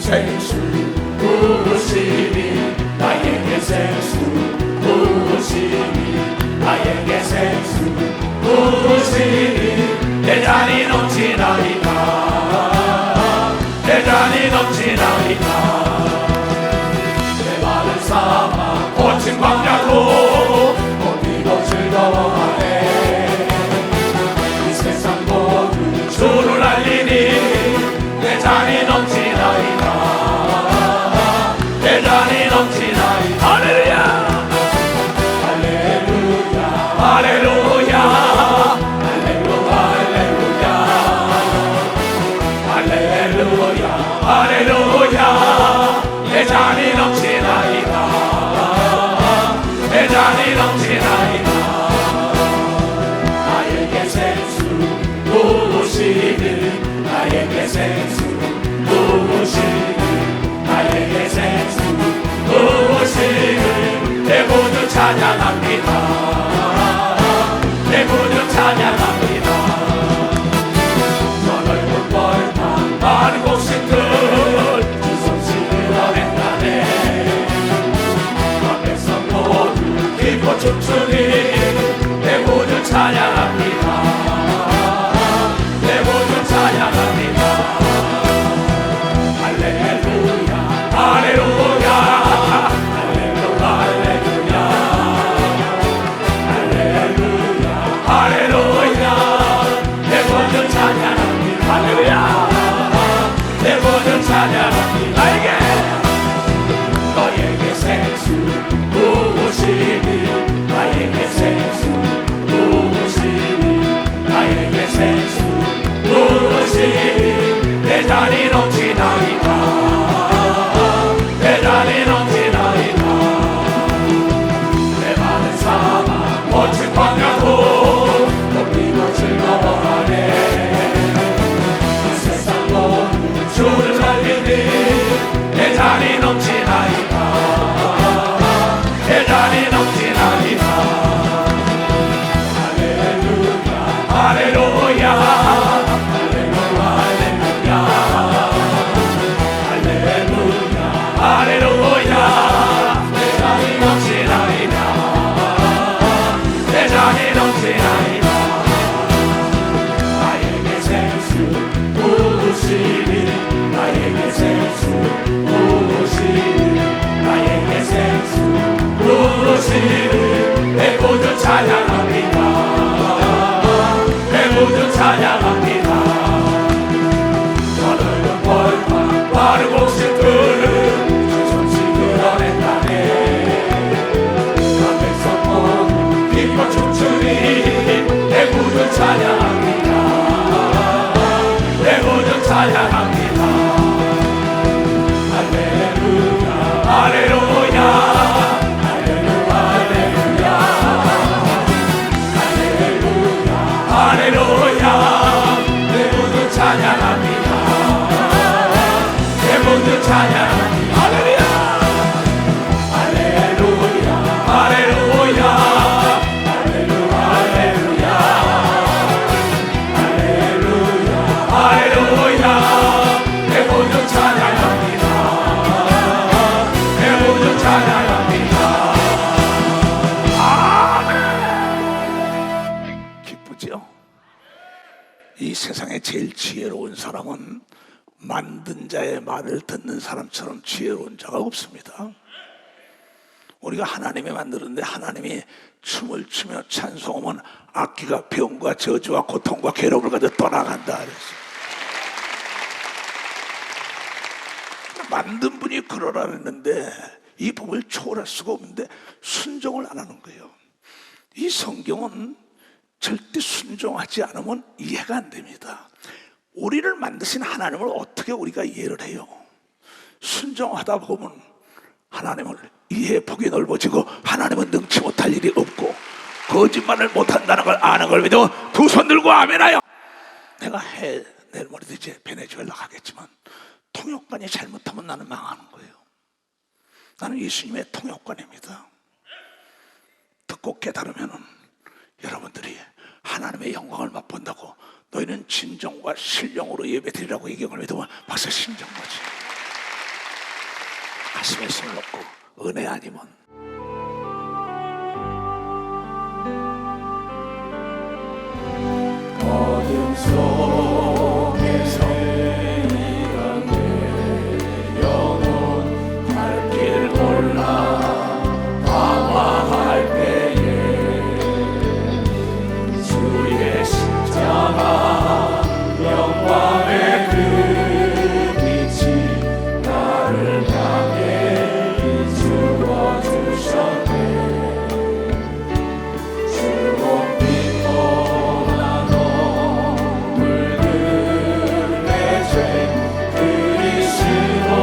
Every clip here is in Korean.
생수 부으시니 나에게 생수 부으시니 나에게 생수 부으시니 내 잔이 넘치나이다 내 잔이 넘치나이다 내 마른 사막 거친 광야도 걷기고 즐거워하네 이 세상 모든 주를 알리니 내 잔이 넘치나이다 내 잔이 넘치나이다 할렐루야 할렐루야 할렐루야 할렐루야 할렐루야 내 잔이 넘치나이다 내 잔이 넘치나이다 나에게 생수 부으시니 나에게 생수 부으시니 나에게 생수 부으시니 내 구주 찬양합니다 내 구주 찬양합니다 저 넓은 벌판 많은 곡식들 주 솜씨를 어낸다네 앞에서 모두 기뻐 춤추니 내 구주 찬양합니다 내 구주 찬양합니다 할렐루야 할렐루야 할렐루야 할렐루야 할렐루야 내 구주 찬양합니다 할렐루야 내 구주 찬양합니다 나에게 너에게 생수 부으시니 나에게 생수 부으시니 나에게 생수 부으시니 내 잔이 넘치나이다 내 잔이 넘치나이다 내 마른 사막 거친 광야도 걷기고 즐거워하네 이 세상 모든 주를 알리니 내 잔이 넘치나이다 내 잔이 넘치나이다 할렐루야 할렐루야 할렐루야 내 잔이 넘치나이다 내 잔이 넘치나이다 나에게 생수 부으시니 나에게 생수 부으시니 나에게 생수 부으시니 내 구주 찬양합니다 내 구주 찬양합니다 저는 벌판 마른 곡식들을 기뻐 춤추니 내 구주 찬양합니다 내 구주 찬양합니다 할렐루야 할렐루야 할렐루야 할렐루야 할렐루야 내 구주 찬양합니다 내 구주 찬양합니다 할렐루야 할렐루야 할렐루야 이 세상에 제일 지혜로운 사람은 만든 자의 말을 듣는 사람처럼 지혜로운 자가 없습니다. 우리가 하나님이 만들었는데 하나님이 춤을 추며 찬송하면 악기가 병과 저주와 고통과 괴로움을 가져 떠나간다 그랬어요. 만든 분이 그러라 그랬는데 이 법을 초월할 수가 없는데 순종을 안 하는 거예요. 이 성경은 절대 순종하지 않으면 이해가 안 됩니다. 우리를 만드신 하나님을 어떻게 우리가 이해를 해요? 순종하다 보면 하나님을 이해의 폭이 넓어지고 하나님은 능치 못할 일이 없고 거짓말을 못한다는 걸 아는 걸 믿어 두 손 들고 아멘하여. 내가 내일 모레도 이제 베네수엘라 가겠지만 통역관이 잘못하면 나는 망하는 거예요. 나는 예수님의 통역관입니다. 듣고 깨달으면 여러분들이 하나님의 영광을 맛본다고 너희는 진정과 신령으로 예배드리라고 얘기한 걸 믿으면 벌써 심정거지. 가슴에 손을 얹고 은혜 아니면 어둠 속에서 내 영혼 갈 길 몰라 방황할 때에 주의 십자가 영광의 그 빛이 나를 향해 비추어 주셨네. 주옥 빛도 나도 물든 내 죄 그리스도의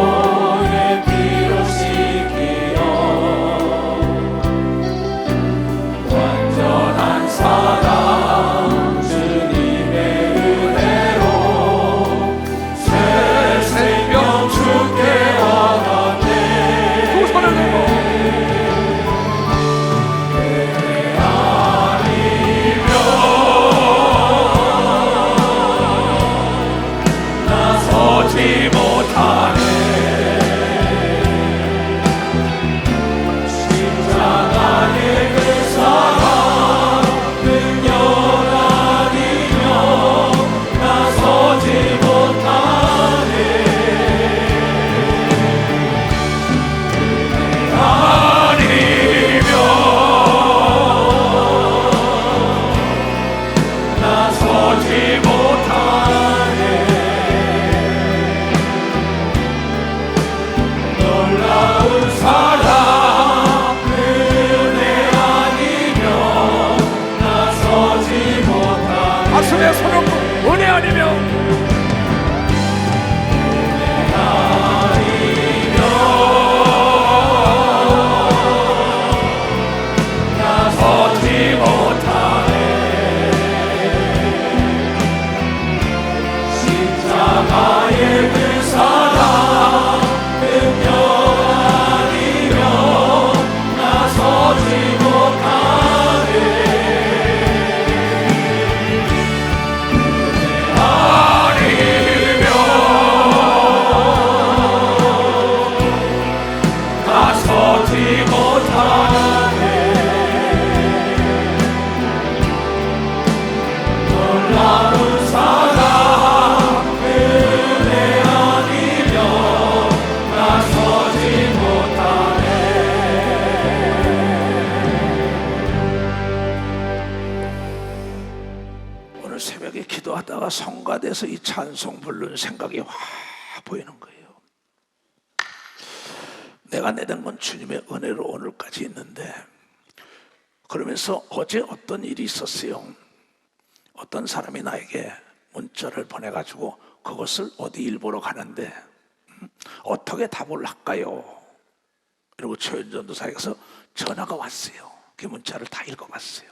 피로 씻기어 완전한 사랑 주님의 은혜로 새 생명 주께 얻었네. 두 손을 들고 나서지 못하네. 십자가의 그 사랑 능력 아니면 나서지 못하네. 아니면 나서지 못하네. 놀라운 사랑 은혜 아니면 나서지 못하네. 가슴에 손을 얹고 은혜 아니면 나서지 못하네. 십자가의 그 사랑 능력 아니면 나서지 못하네. 아니면 나서지 못하네. 놀라운 사랑 은혜 아니면 나서지 못하네. 오늘 새벽에 기도하다가 성가대에서 이 찬송 부르는 생각이 확 보이는 거예요. 내가 내던 건 주님의 은혜로 오늘까지 있는데, 그러면서 어제 어떤 일이 있었어요. 어떤 사람이 나에게 문자를 보내가지고 그것을 어디 일보러 가는데 어떻게 답을 할까요? 그리고 최은전도사에게서 전화가 왔어요. 그 문자를 다 읽어봤어요.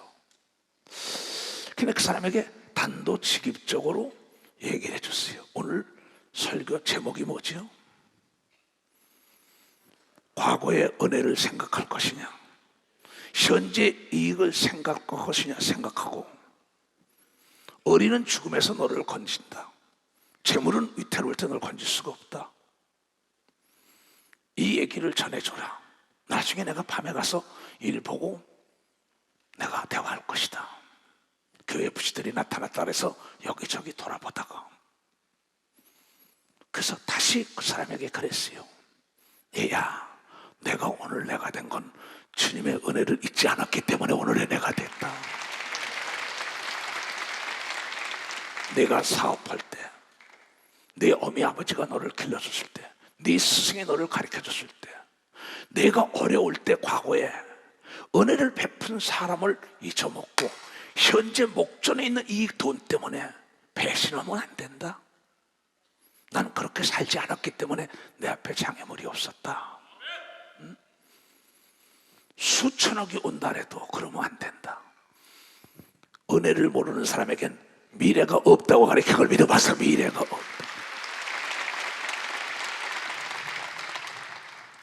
근데 그 사람에게 단도직입적으로 얘기를 해줬어요. 오늘 설교 제목이 뭐죠? 과거의 은혜를 생각할 것이냐, 현재 이익을 생각할 것이냐 생각하고, 어린은 죽음에서 너를 건진다. 재물은 위태로울 때 너를 건질 수가 없다. 이 얘기를 전해줘라. 나중에 내가 밤에 가서 일 보고 내가 대화할 것이다. 교회 부시들이 나타났다 그래서 여기저기 돌아보다가, 그래서 다시 그 사람에게 그랬어요. 얘야, 내가 오늘 내가 된 건 주님의 은혜를 잊지 않았기 때문에 오늘의 내가 됐다. 내가 사업할 때, 네 어미 아버지가 너를 길러줬을 때, 네 스승이 너를 가르쳐줬을 때, 내가 어려울 때 과거에 은혜를 베푼 사람을 잊어먹고 현재 목전에 있는 이 돈 때문에 배신하면 안 된다. 나는 그렇게 살지 않았기 때문에 내 앞에 장애물이 없었다. 수천억이 온다 해도 그러면 안 된다. 은혜를 모르는 사람에겐 미래가 없다고 가르쳐. 그걸 믿어봐서 미래가 없다.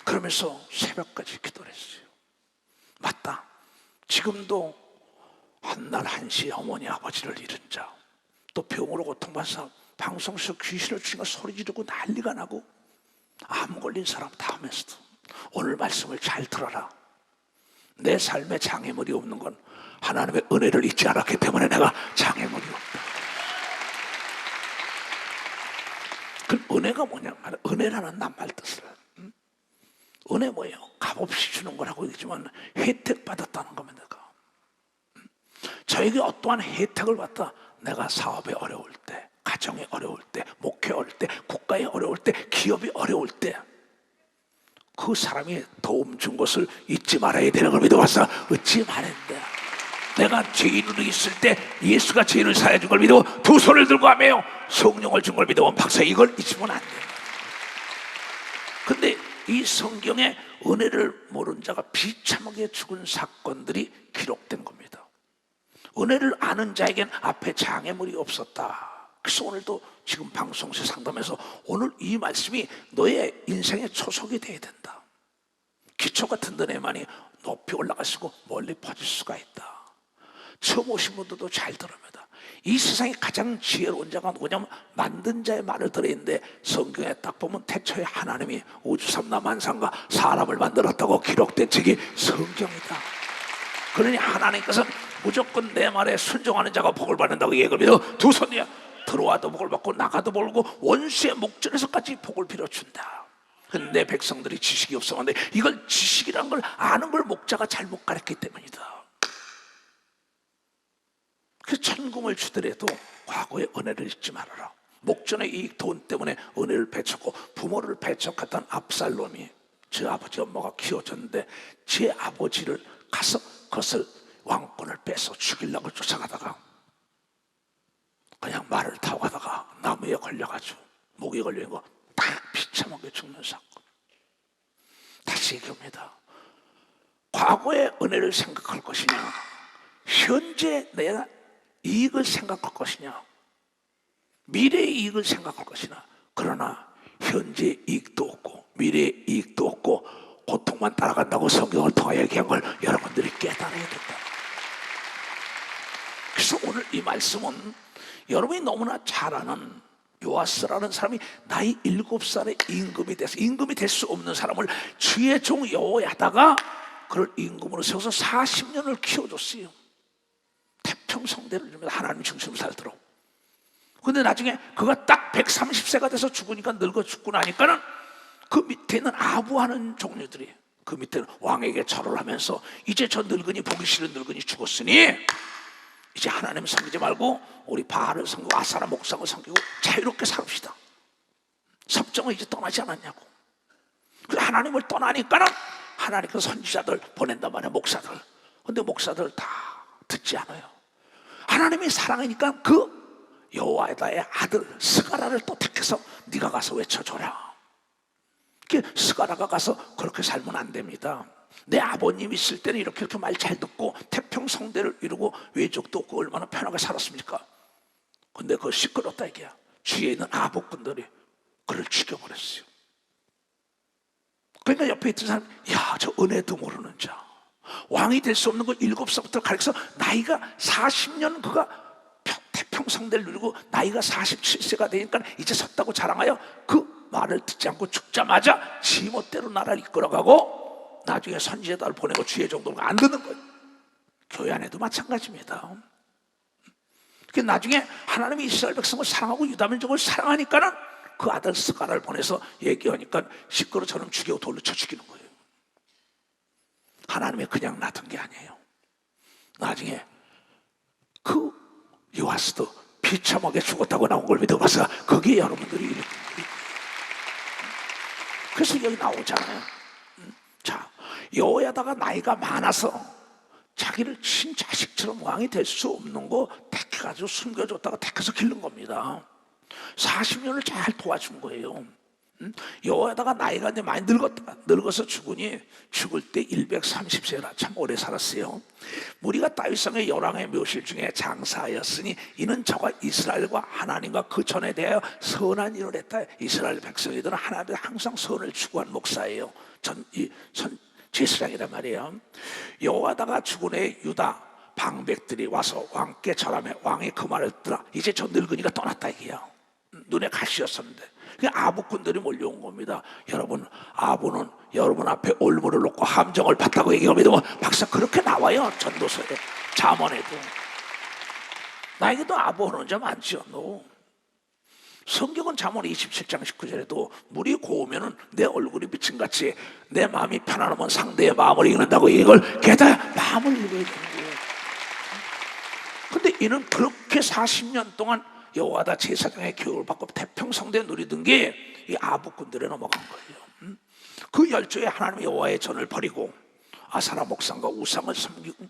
그러면서 새벽까지 기도를 했어요. 맞다. 지금도 한날 한시에 어머니 아버지를 잃은 자, 또 병으로 고통받은 사람, 방송에서 귀신을 치니까 소리 지르고 난리가 나고 암 걸린 사람 다 하면서도 오늘 말씀을 잘 들어라. 내 삶에 장애물이 없는 건 하나님의 은혜를 잊지 않았기 때문에 내가 장애물이 없다. 그 은혜가 뭐냐? 은혜라는 낱말 뜻을. 은혜 뭐예요? 값없이 주는 거라고 얘기지만 혜택 받았다는 겁니다. 내가. 저에게 어떠한 혜택을 받다. 내가 사업에 어려울 때, 가정에 어려울 때, 목회 어려울 때, 국가에 어려울 때, 기업이 어려울 때 그 사람이 도움 준 것을 잊지 말아야 되는 걸 믿어봤어. 잊지 말아야 돼. 내가 죄인으로 있을 때 예수가 죄인을 사해 준 걸 믿어 두 손을 들고 하며 성령을 준 걸 믿어 박사 이걸 잊으면 안 돼. 근데 이 성경에 은혜를 모른 자가 비참하게 죽은 사건들이 기록된 겁니다. 은혜를 아는 자에겐 앞에 장애물이 없었다. 그래서 오늘도 지금 방송에서 상담해서 오늘 이 말씀이 너의 인생의 초석이 돼야 된다. 기초가 든든해야만이 높이 올라가시고 멀리 퍼질 수가 있다. 처음 오신 분들도 잘 들읍니다. 이 세상에 가장 지혜로운 자가 누구냐면 만든 자의 말을 들어야 되는데 성경에 딱 보면 태초에 하나님이 우주삼라 만상과 사람을 만들었다고 기록된 책이 성경이다. 그러니 하나님께서는 무조건 내 말에 순종하는 자가 복을 받는다고 얘기를 믿어 두 손이야. 들어와도 복을 받고 나가도 복을 받고 원수의 목전에서까지 복을 빌어준다. 근데 내 백성들이 지식이 없었는데 이걸 지식이란 걸 아는 걸 목자가 잘못 가르쳤기 때문이다. 그 천금을 주더라도 과거의 은혜를 잊지 말아라. 목전의 이 돈 때문에 은혜를 배척하고 부모를 배척했던 압살롬이 제 아버지 엄마가 키워줬는데 제 아버지를 가서 그것을 왕권을 뺏어 죽이려고 쫓아가다가 그냥 말을 타고 가다가 나무에 걸려가지고 목에 걸린 거 딱 비참하게 죽는 사건. 다시 얘기합니다. 과거의 은혜를 생각할 것이냐 현재 내가 이익을 생각할 것이냐 미래의 이익을 생각할 것이냐. 그러나 현재 이익도 없고 미래의 이익도 없고 고통만 따라간다고 성경을 통해 얘기한 걸 여러분들이 깨달아야 된다. 그래서 오늘 이 말씀은 여러분이 너무나 잘 아는 요아스라는 사람이 나이 7살에 임금이 돼서 임금이 될 수 없는 사람을 주의 종 여호야다가 그를 임금으로 세워서 40년을 키워줬어요. 태평성대를 이루면서 하나님 중심으로 살도록. 근데 나중에 그가 딱 130세가 돼서 죽으니까 늙어 죽고 나니까는 그 밑에 있는 아부하는 종류들이 그 밑에는 왕에게 절을 하면서 이제 저 늙은이 보기 싫은 늙은이 죽었으니 이제 하나님 섬기지 말고 우리 바알을 섬기고 아사라 목상을 섬기고 자유롭게 살읍시다. 섭정은 이제 떠나지 않았냐고. 그래서 하나님을 떠나니까는 하나님께서 선지자들 보낸단 말이야. 목사들. 근데 목사들 다 듣지 않아요. 하나님이 사랑하니까 그 여호와다의 아들 스가라를 또 택해서 네가 가서 외쳐줘라. 스가라가 가서 그렇게 살면 안 됩니다. 내 아버님 있을 때는 이렇게 말 잘 듣고 태평성대를 이루고 외적도 없고 얼마나 편하게 살았습니까? 근데 그거 시끄럽다 이게야. 주위에 있는 아복꾼들이 그를 죽여버렸어요. 그러니까 옆에 있던 사람, 야, 저 은혜도 모르는 자, 왕이 될 수 없는 걸 7살부터 가르쳐서 나이가 40년 그가 태평성대를 누리고 나이가 47세가 되니까 이제 섰다고 자랑하여 그 말을 듣지 않고 죽자마자 지멋대로 나라를 이끌어가고 나중에 선지자들을 보내고 주의 정도가 안 듣는 거예요. 교회 안에도 마찬가지입니다. 나중에 하나님이 이스라엘 백성을 사랑하고 유다민족을 사랑하니까는 그 아들 스가라를 보내서 얘기하니까 시끄러처럼 죽이고 돌로 쳐 죽이는 거예요. 하나님이 그냥 놔둔 게 아니에요. 나중에 그 요아스도 비참하게 죽었다고 나온 걸 믿어봐서 거기에 여러분들이 그래서 여기 나오잖아요. 자, 여호야다가 나이가 많아서 자기를 친자식처럼 왕이 될 수 없는 거 택해가지고 숨겨줬다가 택해서 기른 겁니다. 40년을 잘 도와준 거예요. 여호야다가 나이가 이제 많이 늙어서 죽으니 죽을 때 130세라 참 오래 살았어요. 우리가 다윗성의 열왕의 묘실 중에 장사하였으니 이는 저가 이스라엘과 하나님과 그 전에 대하여 선한 일을 했다. 이스라엘 백성이들은 하나님께 항상 선을 추구한 목사예요. 제사장이란 말이에요. 여호야다가 죽은 후에 유다 방백들이 와서 왕께 절하며 왕이 그 말을 들어 이제 저 늙은이가 떠났다 이게요. 눈에 가시였었는데 그 아부꾼들이 몰려온 겁니다. 여러분, 아부는 여러분 앞에 올무를 놓고 함정을 팠다고 얘기합니다. 박사 그렇게 나와요. 전도서에, 잠언에도. 나에게도 아부 하는 자 많지요. 너. 성경은 잠언 27장 19절에도 물이 고우면은 내 얼굴이 비침같이 내 마음이 편안하면 상대의 마음을 읽는다고 이걸 깨달아 마음을 읽어야 되는 거예요. 근데 이는 그렇게 40년 동안 여호와다 제사장의 교육을 받고 태평성대에 누리던 게 이 아부꾼들에 넘어간 거예요. 그 열조에 하나님 여호와의 전을 버리고 아사라 목상과 우상을 섬기고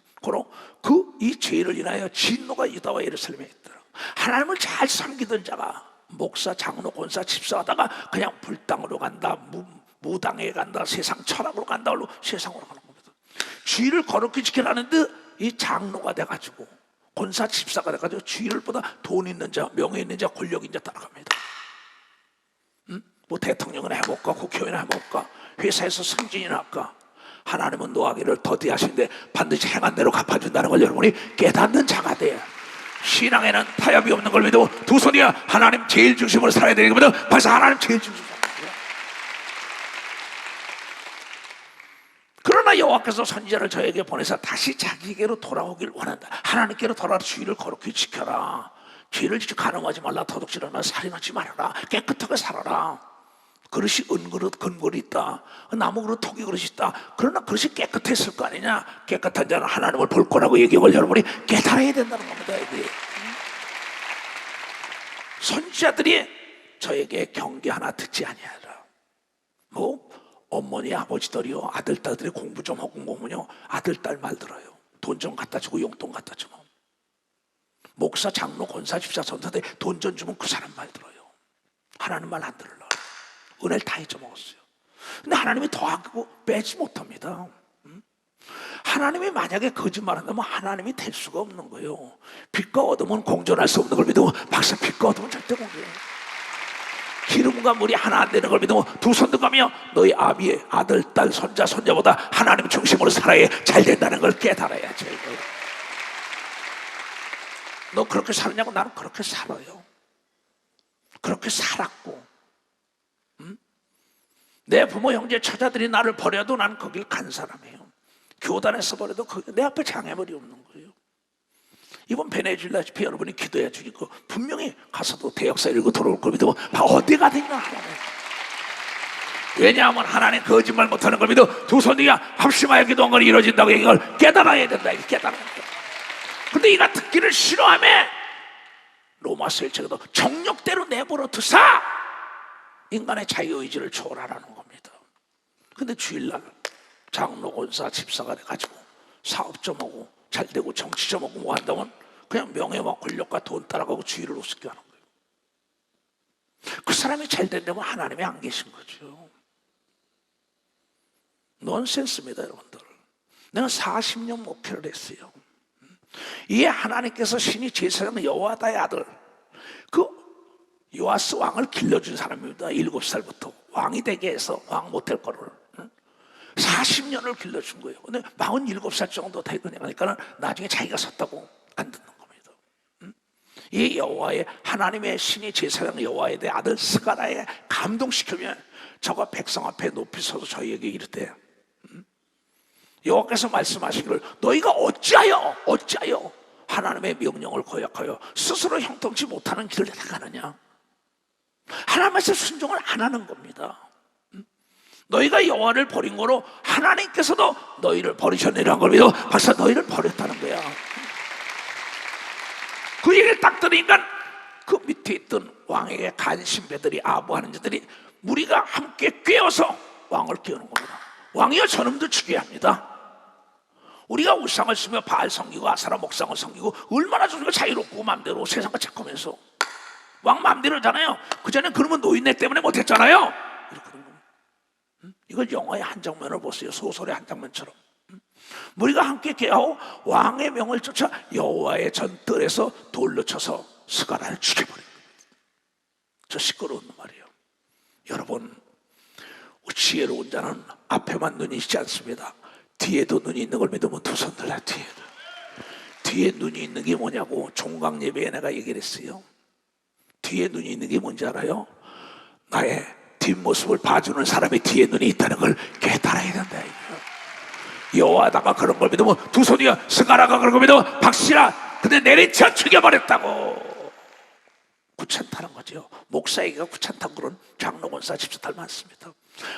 그 이 죄를 인하여 진노가 유다와 예루살렘에 있더라. 하나님을 잘 섬기던 자가 목사, 장로, 권사, 집사하다가 그냥 불당으로 간다, 무당에 간다, 세상 철학으로 간다, 세상으로 가는 겁니다. 주의를 거룩히 지켜라는데 이 장로가 돼가지고 권사, 집사가 돼가지고 주의를 보다 돈 있는 자, 명예 있는 자, 권력 있는 자 따라갑니다. 뭐 대통령은 해볼까, 국회의원 해볼까, 회사에서 승진이나 할까. 하나님은 노하기를 더디하신데 반드시 행한 대로 갚아준다는 걸 여러분이 깨닫는 자가 돼요. 신앙에는 타협이 없는 걸 믿고 두 손이야 하나님 제일 중심으로 살아야 되는 겁니다. 벌써 하나님 제일 중심으로 살아야. 그러나 여호와께서 선지자를 저에게 보내서 다시 자기에게로 돌아오길 원한다. 하나님께로 돌아와 주의를 거룩히 지켜라. 죄를 지켜 간음하지 말라, 도둑질하지 말라, 살인하지 말아라, 깨끗하게 살아라. 그릇이 은그릇, 금그릇 있다. 나무 그릇, 토기 그릇이 있다. 그러나 그릇이 깨끗했을 거 아니냐. 깨끗한 자는 하나님을 볼 거라고 얘기하고 여러분이 깨달아야 된다는 겁니다. 이게. 선지자들이 저에게 경계 하나 듣지 아니하라. 뭐 어머니 아버지들이요, 아들 딸들이 공부 좀 하고 보면요, 아들 딸 말 들어요. 돈 좀 갖다 주고 용돈 갖다 주면. 목사, 장로, 권사, 집사, 전사들 돈 좀 주면 그 사람 말 들어요. 하나님 말 안 들으려. 은혜를 다 잊어먹었어요. 근데 하나님이 더하고 빼지 못합니다. 하나님이 만약에 거짓말한다면 하나님이 될 수가 없는 거예요. 빛과 어둠은 공존할 수 없는 걸 믿으면 박사 빛과 어둠은 절대 공존해요. 기름과 물이 하나 안 되는 걸 믿으면 두 손 들어가며 너희 아비의 아들, 딸, 손자, 손자보다 하나님 중심으로 살아야 잘 된다는 걸 깨달아야죠. 너 그렇게 살았냐고? 나는 그렇게 살아요. 그렇게 살았고 내 부모, 형제, 처자들이 나를 버려도 난 거길 간 사람이에요. 교단에서 버려도 내 앞에 장애물이 없는 거예요. 이번 베네수엘라 집회 여러분이 기도해 주시고 분명히 가서도 대역사 읽고 돌아올 걸 믿고 어디 가든가 하나님. 왜냐하면 하나님 거짓말 못하는 걸 믿어 두 손이야 합심하여 기도한 건 이루어진다고 이걸 깨달아야 된다. 이걸 깨달아야 된다. 근데 이가 듣기를 싫어하며 로마서 1장에도 정욕대로 내버려 두사 인간의 자유의지를 초월하라는 겁니다. 근데 주일날 장로, 권사, 집사가 돼가지고 사업 좀 하고 잘 되고 정치 좀 하고 뭐 한다면 그냥 명예와 권력과 돈 따라가고 주의를 우습게 하는 거예요. 그 사람이 잘 된다면 하나님이 안 계신 거죠. 넌센스입니다, 여러분들. 내가 40년 목회를 했어요. 이에 하나님께서 신이 제사장 여호와다의 아들 그 요아스 왕을 길러준 사람입니다. 7살부터 왕이 되게 해서 왕 못할 거를 40년을 길러준 거예요. 근데 47살 정도 되니까 나중에 자기가 섰다고 안 듣는 겁니다. 이 여호와의 하나님의 신이 제사장 여호와에 대해 아들 스가랴에 감동시키면 저가 백성 앞에 높이 서서 저희에게 이르되 여호와께서 말씀하시기를 너희가 어찌하여 하나님의 명령을 거역하여 스스로 형통치 못하는 길을 나가느냐. 하나님께서 순종을 안 하는 겁니다. 너희가 여호와를 버린 거로 하나님께서도 너희를 버리셨느라는 걸 믿어 벌써 너희를 버렸다는 거야. 그 얘기를 딱 들으니까 그 밑에 있던 왕에게 간신배들이 아부하는 자들이 무리가 함께 꿰어서 왕을 깨우는 겁니다. 왕이여 저놈도 죽여야 합니다. 우리가 우상을 쓰며 바알 섬기고 아사라 목상을 섬기고 얼마나 좋으니까 자유롭고 마음대로 세상과 착하면서 왕 마음대로잖아요. 그전에 그러면 노인네 때문에 못했잖아요. 이걸 영화의 한 장면을 보세요. 소설의 한 장면처럼 무리가 함께 깨하고 왕의 명을 쫓아 여호와의 전뜰에서 돌로 쳐서 스가랴를 죽여버립니다. 저 시끄러운 말이에요. 여러분, 지혜로운 자는 앞에만 눈이 있지 않습니다. 뒤에도 눈이 있는 걸 믿으면 두 손 들라. 뒤에 눈이 있는 게 뭐냐고 종강 예배에 내가 얘기를 했어요. 뒤에 눈이 있는 게 뭔지 알아요? 나의 뒷모습을 봐주는 사람의 뒤에 눈이 있다는 걸 깨달아야 된다. 여호와다가 그런 걸 믿으면 두 손이야, 스가라가 그런 걸 믿으면 박씨라 근데 내리쳐 죽여버렸다고. 귀찮다는 거죠. 목사 얘기가 귀찮다고 그런 장로권사 집사들 많습니다.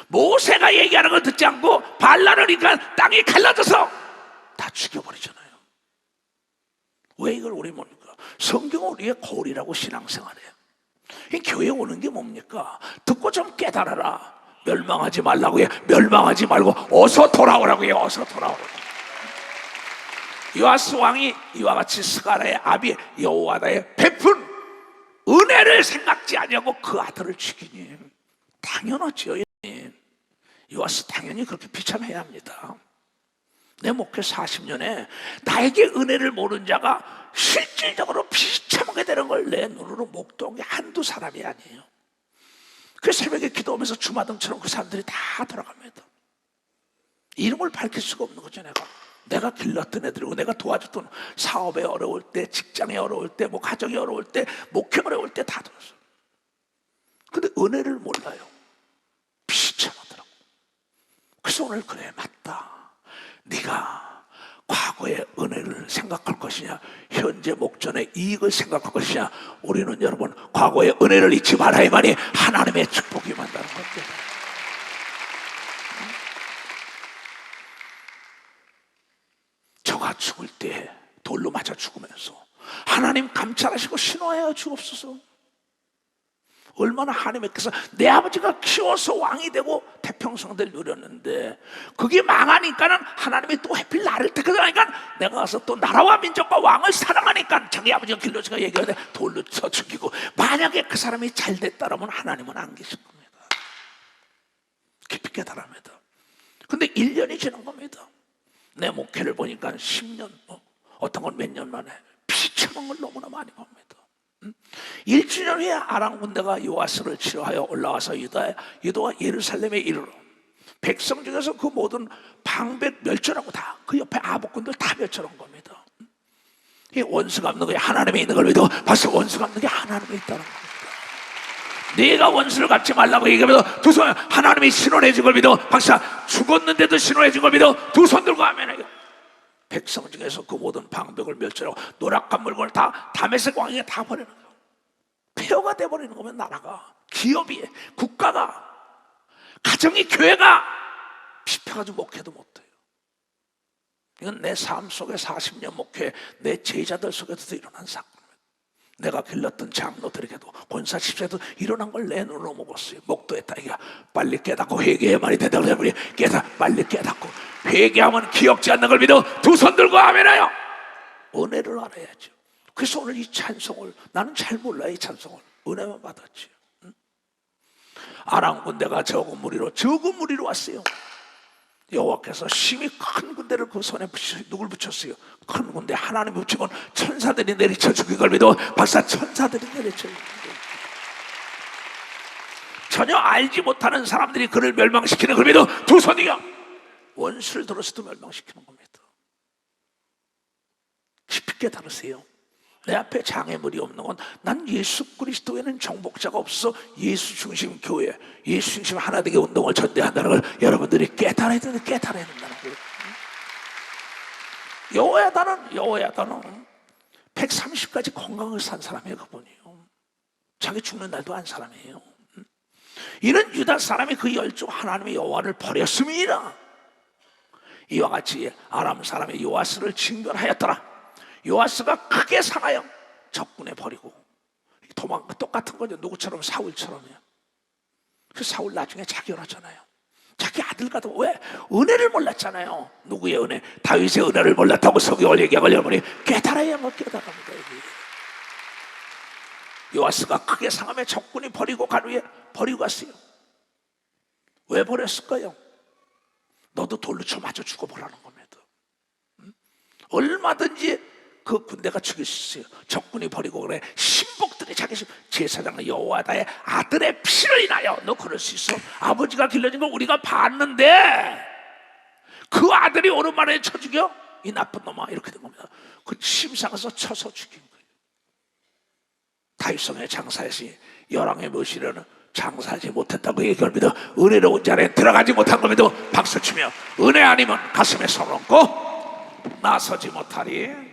모세가 얘기하는 걸 듣지 않고 발라르니까 땅이 갈라져서 다 죽여버리잖아요. 왜 이걸 우리 뭡니까? 성경은 우리의 거울이라고 신앙생활해요. 이 교회 오는 게 뭡니까? 듣고 좀 깨달아라. 멸망하지 말라고 해요. 멸망하지 말고 어서 돌아오라고 해요. 어서 돌아오라고. 요아스 왕이 이와 같이 스가랴의 아비 여호와다에 베푼 은혜를 생각지 아니하고 그 아들을 죽이니 당연하죠. 요아스 당연히 그렇게 비참해야 합니다. 내 목회 40년에 나에게 은혜를 모르는 자가 실질적으로 비참하게 되는 걸 내 눈으로 목도한 게 한두 사람이 아니에요. 그 새벽에 기도하면서 주마등처럼 그 사람들이 다 돌아갑니다. 이름을 밝힐 수가 없는 거죠. 내가 길렀던 애들이고 내가 도와줬던 사업에 어려울 때, 직장에 어려울 때, 뭐 가정에 어려울 때, 목회 어려울 때 다 들었어요. 근데 은혜를 몰라요. 비참하더라고. 그래서 오늘 그래, 맞다. 네가 과거의 은혜를 생각할 것이냐, 현재 목전의 이익을 생각할 것이냐. 우리는 여러분 과거의 은혜를 잊지 말아야만이 하나님의 축복이 만다는 겁니다. 저가 죽을 때 돌로 맞아 죽으면서 하나님 감찰하시고 신호하여 주옵소서. 얼마나 하나님께서 내 아버지가 키워서 왕이 되고 태평성대를 누렸는데 그게 망하니까는 하나님이 또 하필 나를 택하니까 내가 가서 또 나라와 민족과 왕을 사랑하니까 자기 아버지가 길러지가 얘기하는데 돌로 쳐 죽이고, 만약에 그 사람이 잘 됐다라면 하나님은 안 계신 겁니다. 깊이 깨달합니다. 근데 1년이 지난 겁니다. 내 목회를 보니까 10년, 어떤 건 몇 년 만에 비참한 걸 너무나 많이 봅니다. 1주년 후에 아람 군대가 요아스를 치료하여 올라와서 유다와 예루살렘에 이르러 백성 중에서 그 모든 방백 멸절하고 다 그 옆에 아복군들 다 멸절한 겁니다. 이 원수가 없는 거야. 하나님이 있는 걸 믿어. 벌써 원수가 없는 게 하나님이 있다는 겁니다. 네가 원수를 갚지 말라고 얘기하면서 두 손, 하나님이 신원해 준 걸 믿어. 박사 죽었는데도 신원해 준 걸 믿어. 두 손 들고 하면 백성 중에서 그 모든 방백을 멸절하고 노략한 물건을 다 다메섹 왕에게 다 버리는 거예요. 폐허가 돼버리는 거면 나라가, 기업이, 국가가, 가정이, 교회가 피폐가지고 목회도 못해요. 이건 내 삶 속에 40년 목회, 내 제자들 속에서도 일어난 사건입니다. 내가 길렀던 장로들에게도 권사 집사에도 일어난 걸 내 눈으로 먹었어요. 목도했다. 이게 빨리 깨닫고 회개해야만이 된다. 그러면 빨리 깨닫고 회개하면 기억지 않는 걸 믿어. 두 손 들고 하면요 은혜를 알아야죠. 그래서 오늘 이 찬송을, 나는 잘 몰라요. 이 찬송을 은혜만 받았지. 아람 군대가 적은 무리로 왔어요. 여호와께서 심히 큰 군대를 그 손에 누굴 붙였어요? 큰 군대 하나님 붙이면 천사들이 내리쳐 죽인 걸 믿어. 박사 천사들이 내리쳐 죽인 걸. 전혀 알지 못하는 사람들이 그를 멸망시키는 걸 믿어. 두 손이요 원수를 들어서도 멸망시키는 겁니다. 깊이 깨달으세요. 내 앞에 장애물이 없는 건 난 예수 그리스도에는 정복자가 없어. 예수 중심 교회, 예수 중심 하나되게 운동을 전대한다는 걸 여러분들이 깨달아야 된다는 거예요. 여호야다는 130까지 건강을 산 사람이에요. 그분이요. 자기 죽는 날도 안 사람이에요. 이런 유다 사람이 그 열중 하나님의 여호와를 버렸음이니라. 이와 같이 아람 사람의 요아스를 징벌하였더라. 요아스가 크게 상하여 적군에 버리고 도망가. 똑같은 거죠. 누구처럼? 사울처럼요. 그 사울 나중에 자결하잖아요. 자기 아들 같은 왜? 은혜를 몰랐잖아요. 누구의 은혜? 다윗의 은혜를 몰랐다고 성경을 얘기하고 여러분이 깨달아야 뭐 깨달합니다. 요아스가 크게 상하며 적군이 버리고 간 후에 버리고 갔어요. 왜 버렸을까요? 너도 돌로 쳐 맞아 죽어보라는 겁니다. 얼마든지 그 군대가 죽일 수 있어요. 적군이 버리고 그래. 신복들이 자기 제사장은 여호와다의 아들의 피를 인하여 너 그럴 수 있어? 아버지가 길러진 걸 우리가 봤는데 그 아들이 오랜만에 쳐 죽여? 이 나쁜 놈아. 이렇게 된 겁니다. 그 심상에서 쳐서 죽인 거예요. 다윗성에 장사했으니 열왕의 묘실에는 장사하지 못했다고 얘기합니다. 은혜로운 자리에 들어가지 못한 겁니다. 박수치며 은혜 아니면 가슴에 손 얹고 나서지 못하리.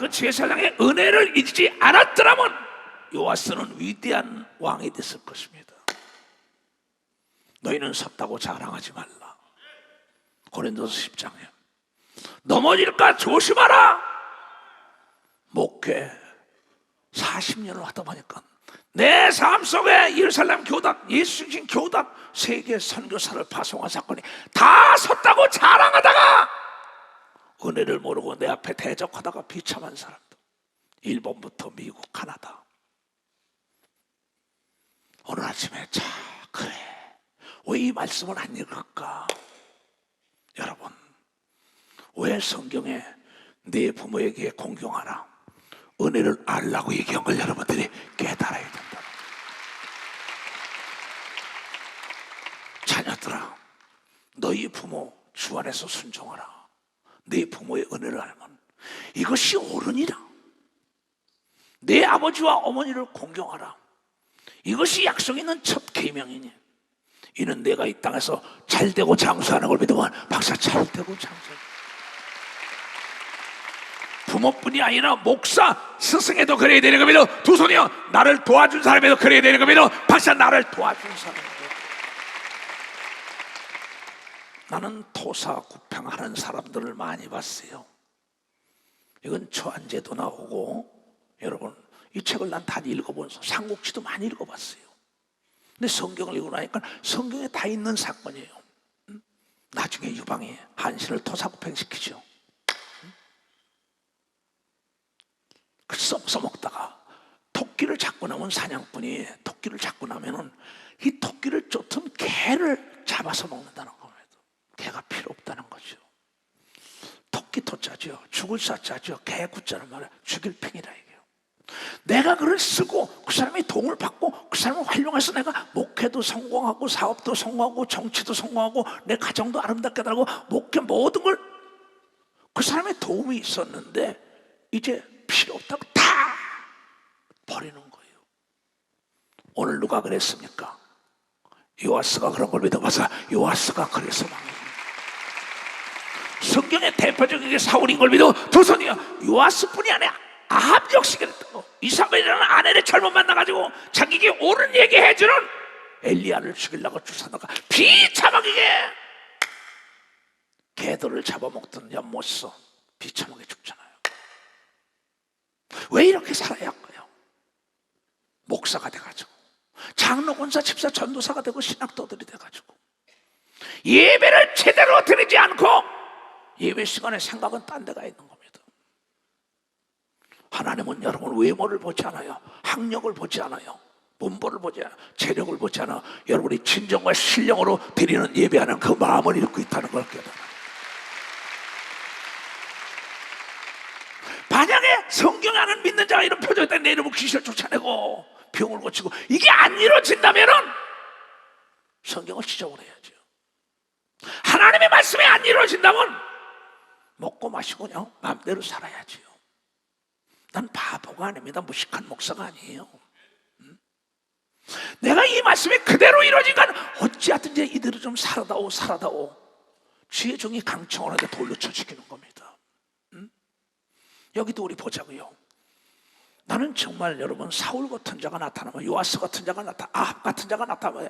그 제사장의 은혜를 잊지 않았더라면 요아스는 위대한 왕이 됐을 것입니다. 너희는 섰다고 자랑하지 말라. 고린도서 10장에 넘어질까 조심하라. 목회 40년을 하다 보니까 내 삶 속에 예루살렘 교단, 예수 중심 교단, 세계 선교사를 파송한 사건이 다 섰다고 자랑하다가 은혜를 모르고 내 앞에 대적하다가 비참한 사람도, 일본부터 미국, 카나다. 오늘 아침에 자 그래 왜 이 말씀을 안 읽을까? 여러분, 왜 성경에 네 부모에게 공경하라, 은혜를 알라고 얘기한 걸 여러분들이 깨달아야 된다. 자녀들아, 너희 부모 주 안에서 순종하라. 네 부모의 은혜를 알면 이것이 옳으니라. 내 아버지와 어머니를 공경하라. 이것이 약속 있는 첫 계명이니 이는 내가 이 땅에서 잘되고 장수하는 걸 믿으면 박사 잘되고 장수. 부모뿐이 아니라 목사, 스승에도 그래야 되는 거 믿어. 두 손이요. 나를 도와준 사람에도 그래야 되는 거 믿어. 박사 나를 도와준 사람에도. 나는 토사구팽하는 사람들을 많이 봤어요. 이건 처한제도 나오고, 여러분 이 책을 난 다 읽어본서 삼국지도 많이 읽어봤어요. 근데 성경을 읽고 나니까 성경에 다 있는 사건이에요. 나중에 유방이 한신을 토사구팽시키죠. 그 써먹다가 토끼를 잡고 나면 사냥꾼이 토끼를 잡고 나면은 이 토끼를 쫓은 개를 잡아서 먹는다는 겁니다. 개가 필요 없다는 거죠. 토끼 토자죠. 죽을 사자죠. 개 구자는 말이야. 죽일 팽이라 이게요. 내가 글을 쓰고 그 사람이 도움을 받고 그 사람을 활용해서 내가 목회도 성공하고 사업도 성공하고 정치도 성공하고 내 가정도 아름답게 살고 목회 모든 걸 그 사람의 도움이 있었는데 이제 필요 없다고 다 버리는 거예요. 오늘 누가 그랬습니까? 요아스가 그런 걸 믿어봐서 요아스가 그래서 망했어요. 성경의 대표적인 게 사울인 걸 믿어 두 손이요. 요아스뿐이 아니라 아합 역시 그랬다고. 이사벨이라는 아내를 잘못 만나가지고 자기에게 옳은 얘기 해주는 엘리야를 죽이려고 주사다가 비참하게 개들을 잡아먹던 연못서 비참하게 죽잖아요. 왜 이렇게 살아야 할까요? 목사가 돼가지고 장로, 권사, 집사, 전도사가 되고 신학도들이 돼가지고 예배를 제대로 드리지 않고 예배 시간에 생각은 딴 데가 있는 겁니다. 하나님은 여러분 외모를 보지 않아요. 학력을 보지 않아요. 문보를 보지 않아요. 체력을 보지 않아요. 여러분이 진정과 신령으로 드리는 예배하는 그 마음을 읽고 있다는 걸 깨달아요. 만약에 성경 안을 믿는 자가 이런 표정이 있다. 내 이름을 귀신을 쫓아내고 병을 고치고 이게 안 이루어진다면 성경을 지져버려야죠. 하나님의 말씀이 안 이루어진다면 먹고 마시고 그냥 마음대로 살아야지요. 난 바보가 아닙니다. 무식한 목사가 아니에요. 내가 이 말씀이 그대로 이루어지니까 어찌하든지 이대로 좀 살아다오 주의 종이 강청하는데 돌로 쳐 죽이는 겁니다. 여기도 우리 보자고요. 나는 정말 여러분 사울 같은 자가 나타나면 요아스 같은 자가 아합 같은 자가 나타나면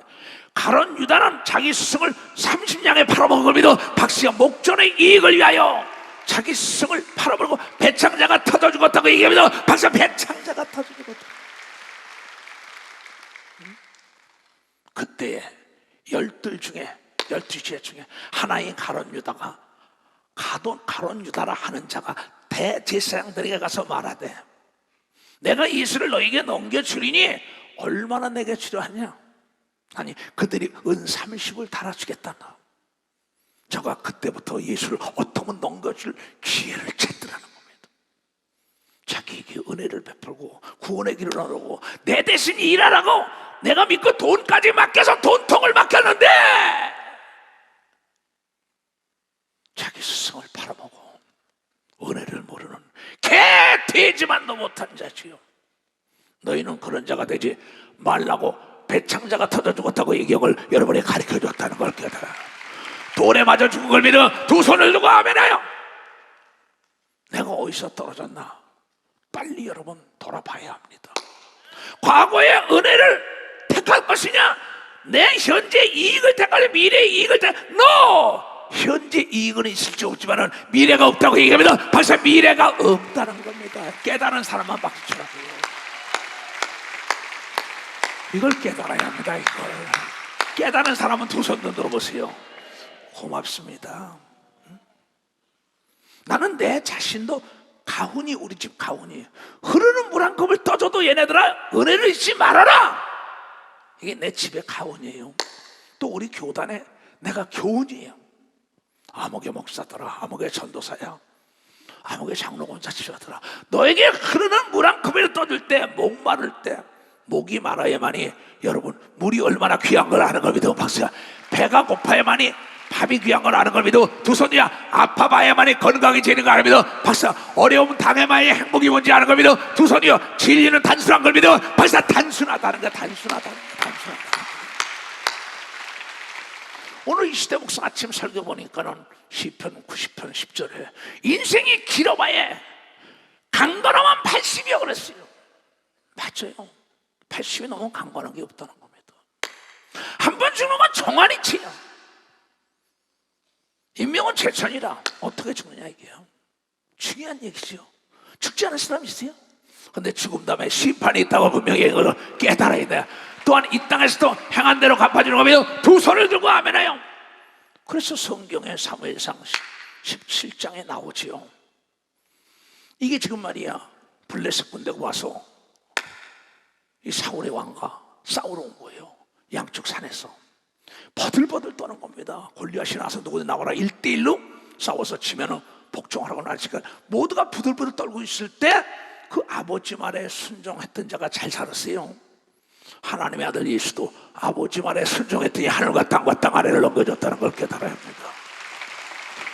가론 유다는 자기 스승을 30냥에 팔아먹은 걸 믿어 박씨가 목전의 이익을 위하여 자기 스승을 팔아버리고 배창자가 터져 죽었다고 얘기하면서 박씨가 배창자가 터져 죽었다. 그때 12지혜 중에 하나인 가론 유다가 가론 유다라 하는 자가 대제사장들에게 가서 말하되 내가 이스를 너에게 넘겨주리니 얼마나 내게 주려하냐. 아니 그들이 은 30을 달아주겠다나. 저가 그때부터 예수를 어떻게 넘겨줄 기회를 찾더라는 겁니다. 자기에게 은혜를 베풀고 구원의 길을 하라고 내 대신 일하라고 내가 믿고 돈까지 맡겨서 돈통을 맡겼는데 자기 스승을 팔아먹어 은혜를 모르는 개 돼지만도 못한 자지요. 너희는 그런 자가 되지 말라고 배창자가 터져 죽었다고 이 기억을 여러분이 가르쳐 줬다는 걸 깨달아. 돌에 맞아 죽은 걸 믿어 두 손을 들고 아멘하여. 내가 어디서 떨어졌나 빨리 여러분 돌아봐야 합니다. 과거의 은혜를 택할 것이냐 내 현재 이익을 택할 미래의 이익을 택할 No! 현재 이익은 있을지 없지만 미래가 없다고 얘기하면 벌써 미래가 없다는 겁니다. 깨달은 사람만 박수 치라고요. 이걸 깨달아야 합니다. 이걸 깨달은 사람은 두 손 들어보세요. 고맙습니다. 나는 내 자신도 가훈이 우리 집 가훈이 흐르는 물 한 컵을 떠줘도 얘네들아 은혜를 잊지 말아라. 이게 내 집의 가훈이에요. 또 우리 교단에 내가 교훈이에요. 아목의 목사더라 아목의 전도사야 아목의 장로 권사 집사더라 너에게 흐르는 물 한 컵을 떠줄 때 목마를 때 목이 말아야만이 여러분 물이 얼마나 귀한 걸 아는 겁니다. 박수야. 배가 고파야만이 밥이 귀한 걸 아는 걸 믿어. 두 손 위에 아파봐야만이 건강이 되는 걸 아는 걸 믿어. 박사, 어려움 당해봐야 행복이 뭔지 아는 걸 믿어. 두 손 위에 진리는 단순한 걸 믿어. 박사, 단순하다는 거야. 단순하다는 거야. 오늘 이 시대 목사 아침 설교 보니까는 시편 90편 10절에 인생이 길어봐야 강건하면 80이요 그랬어요. 맞아요. 80이 넘으면 강건한 게 없다는 겁니다. 한 번 죽는 건 종아리치야. 인명은 제천이라 어떻게 죽느냐 이게요. 중요한 얘기죠. 죽지 않을 사람 있어요? 근데 죽음 다음에 심판이 있다고 분명히 이걸 깨달아야 돼. 또한 이 땅에서도 행한 대로 갚아주는 겁니다. 두 손을 들고 아멘해요. 그래서 성경에 사무엘상 17장에 나오지요. 이게 지금 말이야 블레셋 군대가 와서 이 사울의 왕과 싸우러 온 거예요. 양쪽 산에서 버들버들 떠는 겁니다. 골리앗이 나서 누구든 나와라 1대1로 싸워서 지면은 복종하라고 나니까 모두가 부들부들 떨고 있을 때 그 아버지 말에 순종했던 자가 잘 살았어요. 하나님의 아들 예수도 아버지 말에 순종했더니 하늘과 땅과 땅 아래를 넘겨줬다는 걸 깨달아야 합니다.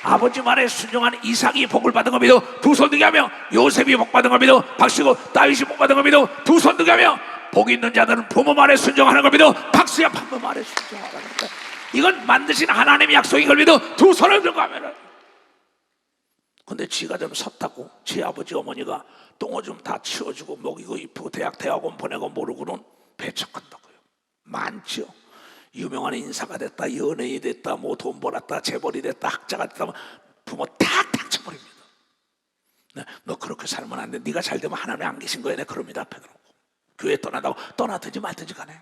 아버지 말에 순종한 이삭이 복을 받은 겁니다. 두 손 들게 하며 요셉이 복 받은 겁니다. 박수고 다윗이 복 받은 겁니다. 두 손 들게 하며 복 있는 자들은 부모 말에 순종하는 겁니다. 박수야 부모 말에 순종하라는 거야. 이건 만드신 하나님의 약속인 겁니다. 두 손을 들고 하면은. 근데 지가 좀 섰다고 제 아버지 어머니가 똥어 좀 다 치워주고 먹이고 입히고 대학원 보내고 모르고는 배척한다고요. 많죠. 유명한 인사가 됐다, 연예인이 됐다, 뭐 돈 벌었다, 재벌이 됐다, 학자가 됐다, 부모 탁탁 쳐버립니다. 너 그렇게 살면 안 돼. 네가 잘 되면 하나님 안 계신 거야. 내 그럽니다. 앞에 놓고 교회 떠나다고 떠나든지 말든지 간에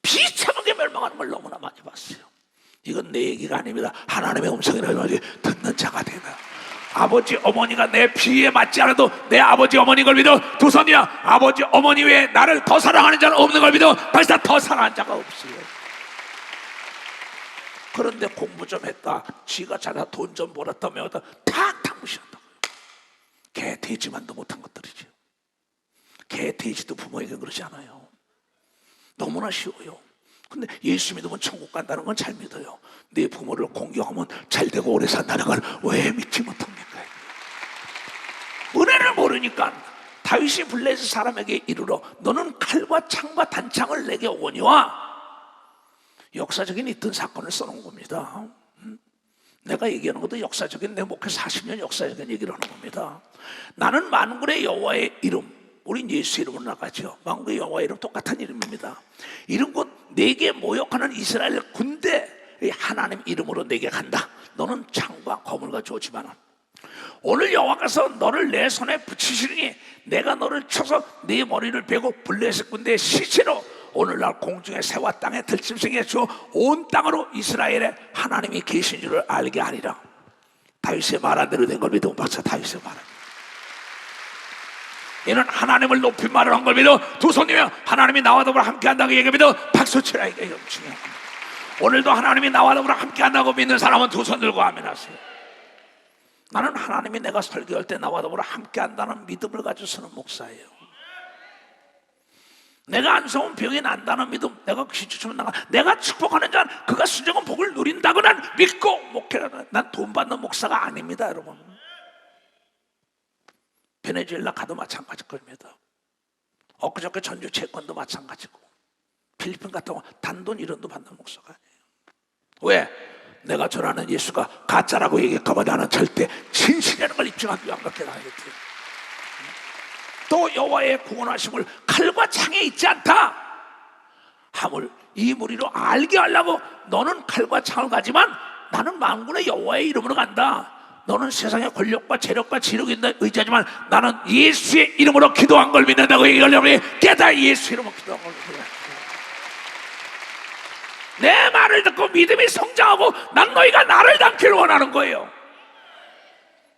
비참하게 멸망하는 걸 너무나 많이 봤어요. 이건 내 얘기가 아닙니다. 하나님의 음성이라고 듣는 자가 되면 아버지 어머니가 내 비위에 맞지 않아도 내 아버지 어머니 걸 믿어. 두 손이야 아버지 어머니 외에 나를 더 사랑하는 자는 없는 걸 믿어. 발사 더 사랑하는 자가 없어요. 그런데 공부 좀 했다, 지가 잘나 돈 좀 벌었다며 탁탁 무시한다고요. 개 돼지만도 못한 것들이죠. 개 돼지도 부모에게 그러지 않아요. 너무나 쉬워요. 근데 예수 믿으면 천국 간다는 건 잘 믿어요. 내 부모를 공경하면 잘 되고 오래 산다는 걸 왜 믿지 못합니까? 은혜를 모르니까 다윗이 블레셋 사람에게 이르러 너는 칼과 창과 단창을 내게 오거니와 역사적인 있던 사건을 써놓은 겁니다. 내가 얘기하는 것도 역사적인, 내 목회 40년 역사적인 얘기를 하는 겁니다. 나는 만군의 여호와의 이름, 우린 예수 이름으로 나가죠. 만군의 여호와의 이름 똑같은 이름입니다. 이런 곧 내게 모욕하는 이스라엘 군대 하나님 이름으로 내게 간다. 너는 창과 거물과 주었지만 오늘 여호와께서 너를 내 손에 붙이시니 내가 너를 쳐서 네 머리를 베고 블레셋 군대의 시체로 오늘날 공중의 새와 땅에 들짐승에 주어 온 땅으로 이스라엘의 하나님이 계신 줄을 알게 하리라. 다윗의 말한 대로 된 걸 믿어. 박사 다윗의 말. 이는 하나님을 높인 말을 한 걸 믿어. 두 손이며 하나님이 나와 더불어 함께한다고 얘기 믿어. 박수 치라. 이게 중요한 겁니다. 오늘도 하나님이 나와 더불어 함께한다고 믿는 사람은 두 손 들고 아멘하세요. 나는 하나님이 내가 설교할 때 나와 더불어 함께한다는 믿음을 가지고 서는 목사예요. 내가 안 좋으면 병이 난다는 믿음, 내가 기초처럼 나가, 내가 축복하는 자는 그가 순종한 복을 누린다고는 믿고 목회하는, 난 돈 받는 목사가 아닙니다, 여러분. 베네수엘라 가도 마찬가지일 겁니다. 엊그저께 전주 채권도 마찬가지고, 필리핀 같은 거 단돈 1원도 받는 목사가 아니에요. 왜? 내가 전하는 예수가 가짜라고 얘기할까봐 나는 절대 진실이라는 걸 입증하기 위한 것게 나야겠지. 또 여호와의 구원하심을 칼과 창에 있지 않다 함을 이 무리로 알게 하려고 너는 칼과 창을 가지만 나는 만군의 여호와의 이름으로 간다. 너는 세상의 권력과 재력과 지력에 의지하지만 나는 예수의 이름으로 기도한 걸 믿는다고 얘기하려고 해. 깨다 예수 이름으로 기도한 걸 믿는다. 내 말을 듣고 믿음이 성장하고 난 너희가 나를 닮기를 원하는 거예요.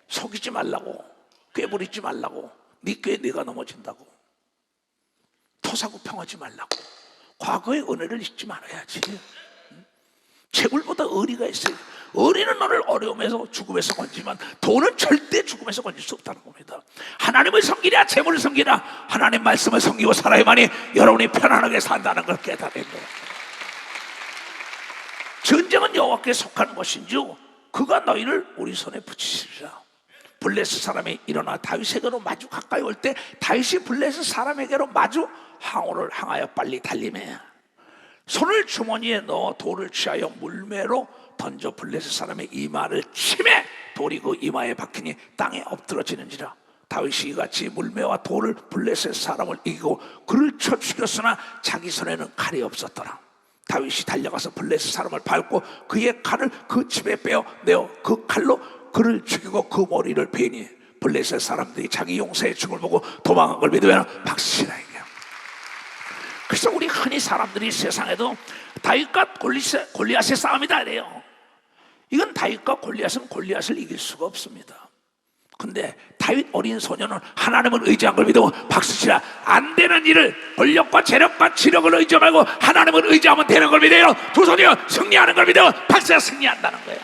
속이지 말라고, 꾀부리지 말라고, 네 꾀에 네가 넘어진다고, 토사구 평하지 말라고, 과거의 은혜를 잊지 말아야지. 재물보다 의리가 있어요. 의리는 너를 어려움에서 죽음에서 건지만 돈은 절대 죽음에서 건질 수 없다는 겁니다. 하나님을 섬기랴 재물을 섬기랴 하나님 말씀을 섬기고 살아야만이 여러분이 편안하게 산다는 걸 깨달은 거예요. 전쟁은 여호와께 속하는 것인즉 그가 너희를 우리 손에 붙이시리라. 블레셋 사람이 일어나 다윗에게로 마주 가까이 올 때 다윗이 블레셋 사람에게로 마주 항우를 향하여 빨리 달리매 손을 주머니에 넣어 돌을 취하여 물매로 던져 블레셋 사람의 이마를 치매 돌이 그 이마에 박히니 땅에 엎드러지는지라. 다윗이 이같이 물매와 돌을 블레셋 사람을 이기고 그를 쳐 죽였으나 자기 손에는 칼이 없었더라. 다윗이 달려가서 블레셋 사람을 밟고 그의 칼을 그 집에 빼어 내어 그 칼로 그를 죽이고 그 머리를 베니 블레셋 사람들이 자기 용사의 죽음을 보고 도망한 걸 믿으면 박수치라. 그래서 우리 흔히 사람들이 세상에도 다윗과 골리앗의 싸움이다 이래요. 이건 다윗과 골리앗을 이길 수가 없습니다. 근데 다윗 어린 소년은 하나님을 의지한 걸 믿으면 박수치라. 안 되는 일을 권력과 재력과 지력을 의지 말고 하나님을 의지하면 되는 걸 믿어요. 두 손이요 승리하는 걸 믿으면 박수가 승리한다는 거예요.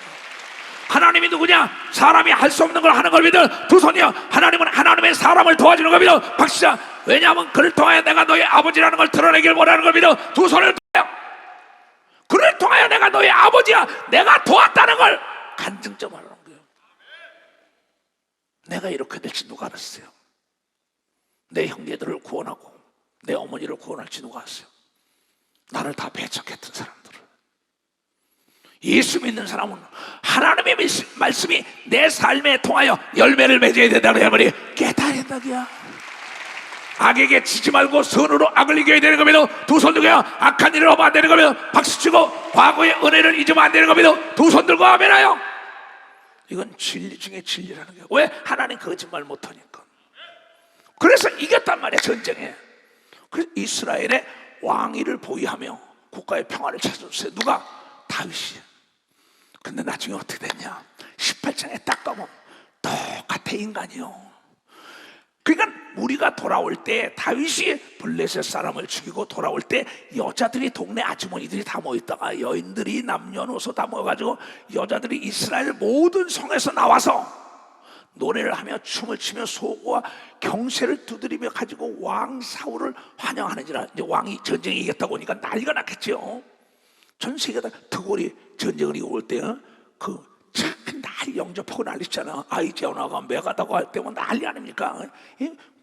하나님이 누구냐? 사람이 할 수 없는 걸 하는 걸 믿어. 두 손이요 하나님은 하나님의 사람을 도와주는 걸 믿어. 박수가. 왜냐하면 그를 통하여 내가 너의 아버지라는 걸 드러내길 원하는 걸 믿어. 두 손을 통하여 그를 통하여 내가 너의 아버지야, 내가 도왔다는 걸 간증점하는 거예요. 내가 이렇게 될지 누가 알았어요? 내 형제들을 구원하고 내 어머니를 구원할지 누가 알았어요? 나를 다 배척했던 사람들을. 예수 믿는 사람은 하나님의 말씀이 내 삶에 통하여 열매를 맺어야 된다는 말이 깨달아야 된다기야. 악에게 지지 말고 선으로 악을 이겨야 되는 겁니다. 두 손 들고 악한 일을 하면 안 되는 겁니다. 박수치고 과거의 은혜를 잊으면 안 되는 겁니다. 두 손 들고 아멘하여. 이건 진리 중에 진리라는 거예요. 왜? 하나님 거짓말 못하니까. 그래서 이겼단 말이야 전쟁에. 그래서 이스라엘의 왕위를 보위하며 국가의 평화를 찾아줬어요. 누가? 다윗이. 근데 나중에 어떻게 됐냐? 18장에 딱 가면 똑같아 인간이요. 그러니까 우리가 돌아올 때 다윗이 블레셋 사람을 죽이고 돌아올 때 여자들이 동네 아주머니들이 다 모였다가 여인들이 남녀노소 다 모여가지고 여자들이 이스라엘 모든 성에서 나와서 노래를 하며 춤을 추며 소고와 경세를 두드리며 가지고 왕 사울을 환영하는지라. 이제 왕이 전쟁에 이겼다고 하니까 난리가 났겠죠. 전 세계가 드골이 전쟁을 이겨 올 때 난리 영접하고 난리잖아. 아이 재혼하고 매가다고 할 때면 난리 아닙니까?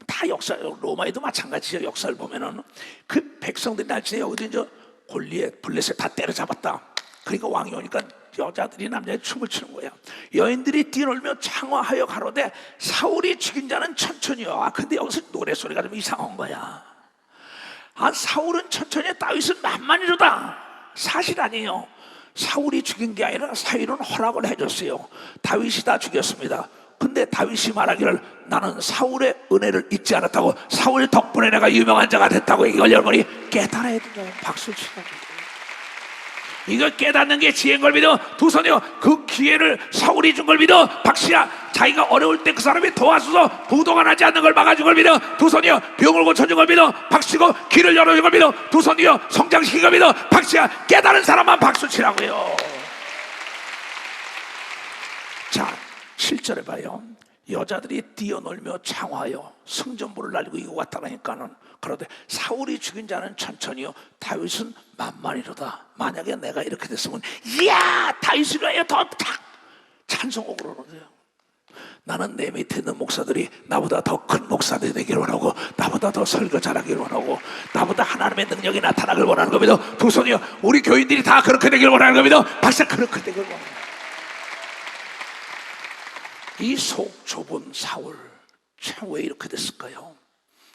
다 역사, 로마에도 마찬가지죠. 역사를 보면은 그 백성들이 날치네 여기도 이제 골리앗 블레셋 다 때려잡았다. 그러니까 왕이 오니까 여자들이 남자들이 춤을 추는 거야. 여인들이 뛰놀며 창화하여 가로되 사울이 죽인 자는 천천히 와. 근데 여기서 노래소리가 좀 이상한 거야. 사울은 천천히, 다윗은 만만이로다. 사실 아니에요. 사울이 죽인 게 아니라 사울은 허락을 해줬어요. 다윗이 다 죽였습니다. 근데 다윗이 말하기를 나는 사울의 은혜를 잊지 않았다고, 사울 덕분에 내가 유명한 자가 됐다고. 이걸 여러분이 깨달아야 된다고. 박수 치라고. 이걸 깨닫는 게 지혜인 걸 믿어. 두 손이요 그 기회를 사울이 준 걸 믿어. 박씨야, 자기가 어려울 때 그 사람이 도와줘서 부도가 나지 않는 걸 막아준 걸 믿어. 두 손이요 병을 고쳐준 걸 믿어. 박씨고 길을 열어준 걸 믿어. 두 손이요 성장시킨 걸 믿어. 박씨야, 깨달은 사람만 박수 치라고요. 자, 7절에 봐요. 여자들이 뛰어놀며 창화하여 성전부를 날리고 이거 왔다라니까는, 그런데 사울이 죽인 자는 천천히요 다윗은 만만이로다. 만약에 내가 이렇게 됐으면 이야 다윗을 위하여 더 찬송하고 그러는데요. 나는 내 밑에 있는 목사들이 나보다 더 큰 목사들이 되기를 원하고, 나보다 더 설교 잘하기를 원하고, 나보다 하나님의 능력이 나타나길 원하는 겁니다. 두 손이요 우리 교인들이 다 그렇게 되기를 원하는 겁니다. 박사 그렇게 되기를 원합니다. 이 속 좁은 사울 참 왜 이렇게 됐을까요?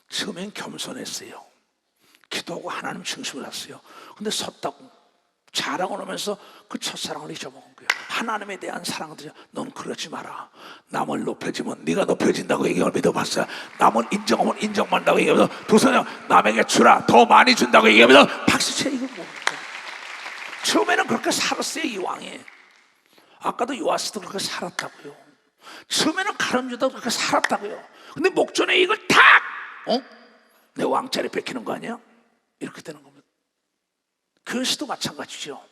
처음엔 겸손했어요. 기도하고 하나님 중심을 했어요. 근데 섰다고 자랑을 하면서 그 첫사랑을 잊어먹은 거예요. 하나님에 대한 사랑을. 넌 그러지 마라. 남을 높여주면 네가 높여진다고 얘기하면 믿어봤어요. 남을 인정하면 인정받는다고 얘기하면서, 두 손을 남에게 주라 더 많이 준다고 얘기하면서 박수쳐. 이거 뭡니까? 처음에는 그렇게 살았어요. 이 왕이. 아까도 요아스도 그렇게 살았다고요. 처음에는 가늠주도 그렇게 살았다고요. 근데 목전에 이걸 탁 내 왕자리 뺏기는 거 아니야? 이렇게 되는 겁니다. 교회에서도 마찬가지죠.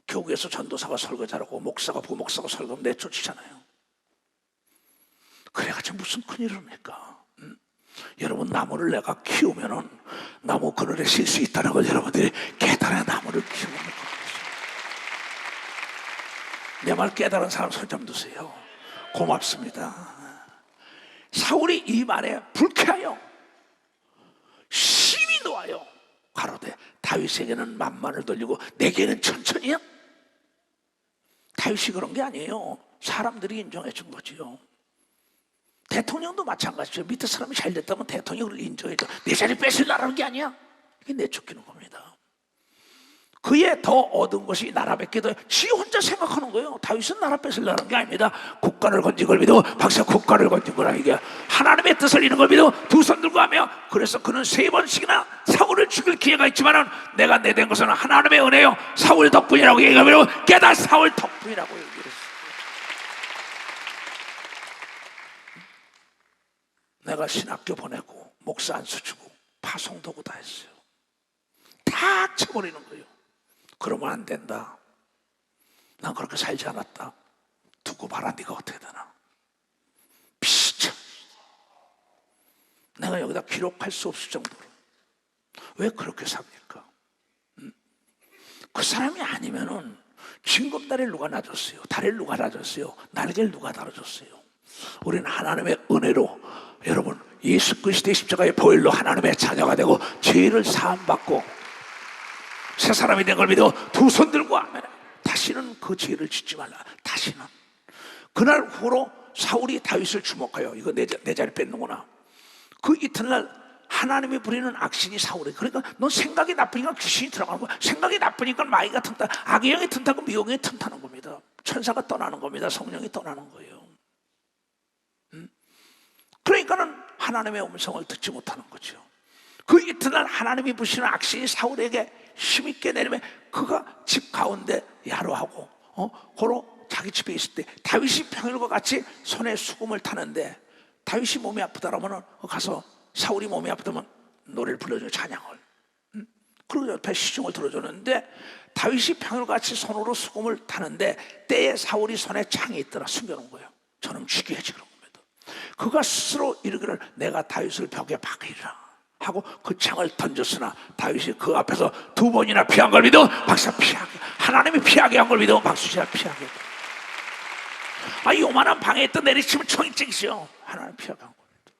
교회에서 전도사가 설교 잘하고 목사가 부목사가 설교하면 내쫓잖아요. 그래가지고 무슨 큰일을 합니까? 여러분, 나무를 내가 키우면은 나무 그늘에 쉴 수 있다는 걸 여러분들이 깨달아야 나무를 키우는 거예요. 내 말 깨달은 사람 손 좀 드세요. 고맙습니다. 사울이 이 말에 불쾌하여 심히 놓아요. 가로되 다윗에게는 만만을 돌리고 내게는 천천히요. 다윗이 그런 게 아니에요. 사람들이 인정해 준 거지요. 대통령도 마찬가지죠. 밑에 사람이 잘 됐다면 대통령을 인정해줘. 내 자리 뺏으려는 게 아니야. 이게 내쫓기는 겁니다. 그에 더 얻은 것이 나라 뺏기도 지 혼자 생각하는 거예요. 다윗은 나라 뺏으려는 게 아닙니다. 국가를 건진 걸 믿어. 박사 국가를 건진 거라. 이게 하나님의 뜻을 이루는 걸 믿어 두 손 들고 하며, 그래서 그는 3번씩이나 사울을 죽일 기회가 있지만은 내가 내된 것은 하나님의 은혜요 사울 덕분이라고 얘기하며 깨다 사울 덕분이라고 얘기했어요. 내가 신학교 보내고 목사 안수 주고 파송도구 다 했어요. 다 쳐버리는 거예요. 그러면 안 된다. 난 그렇게 살지 않았다. 두고 봐라. 네가 어떻게 되나. 비참. 내가 여기다 기록할 수 없을 정도로. 왜 그렇게 삽니까? 그 사람이 아니면은 징검다리를 누가 놔줬어요? 다리를 누가 놔줬어요? 날개를 누가 달아줬어요? 우리는 하나님의 은혜로, 여러분, 예수 그리스도의 십자가의 보혈로 하나님의 자녀가 되고 죄를 사함받고 새 사람이 된 걸 믿어 두 손 들고 하면 다시는 그 죄를 짓지 말라. 다시는. 그날 후로 사울이 다윗을 주목하여 이거 내 자리 뺏는구나. 그 이튿날 하나님이 부리는 악신이 사울에. 그러니까 넌 생각이 나쁘니까 귀신이 들어가는 거야. 생각이 나쁘니까 마귀가 틈타, 악의 영이 틈타고 미혹의 영이 틈타는 겁니다. 천사가 떠나는 겁니다. 성령이 떠나는 거예요. 그러니까는 하나님의 음성을 듣지 못하는 거죠. 그 이튿날 하나님이 부시는 악신이 사울에게 힘있게 내리면 그가 집 가운데 야로하고 고로 자기 집에 있을 때 다윗이 평일과 같이 손에 수금을 타는데, 다윗이 몸이 아프다라면 가서 사울이 몸이 아프다면 노래를 불러줘요. 찬양을. 그리고 옆에 시중을 들어줬는데 다윗이 평일과 같이 손으로 수금을 타는데 때에 사울이 손에 창이 있더라. 숨겨놓은 거예요. 저놈 죽여야지 그런 겁니다. 그가 스스로 이르기를 내가 다윗을 벽에 박으리라 하고 그 창을 던졌으나 다윗이 그 앞에서 2번이나 피한 걸 믿어 박사 피하게, 하나님이 피하게 한 걸 믿어 박수시라 피하게. 요만한 방에 있던 내리치면 총이 찍히죠. 하나님 피하게 한 겁니다.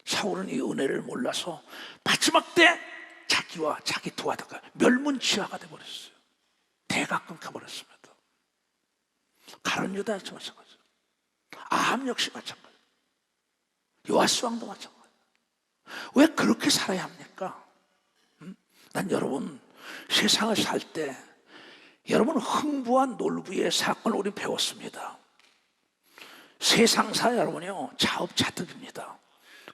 사울은 이 은혜를 몰라서 마지막 때 자기와 자기 도와다가 멸문지화가 돼버렸어요. 대가 끊겨버렸습니다. 가룟 유다 역시 마찬가지, 아합 역시 마찬가지, 요아스 왕도 마찬가지. 왜 그렇게 살아야 합니까? 난 여러분 세상을 살 때 여러분 흥부와 놀부의 사건을 우리 배웠습니다. 세상사 여러분이요 자업자득입니다.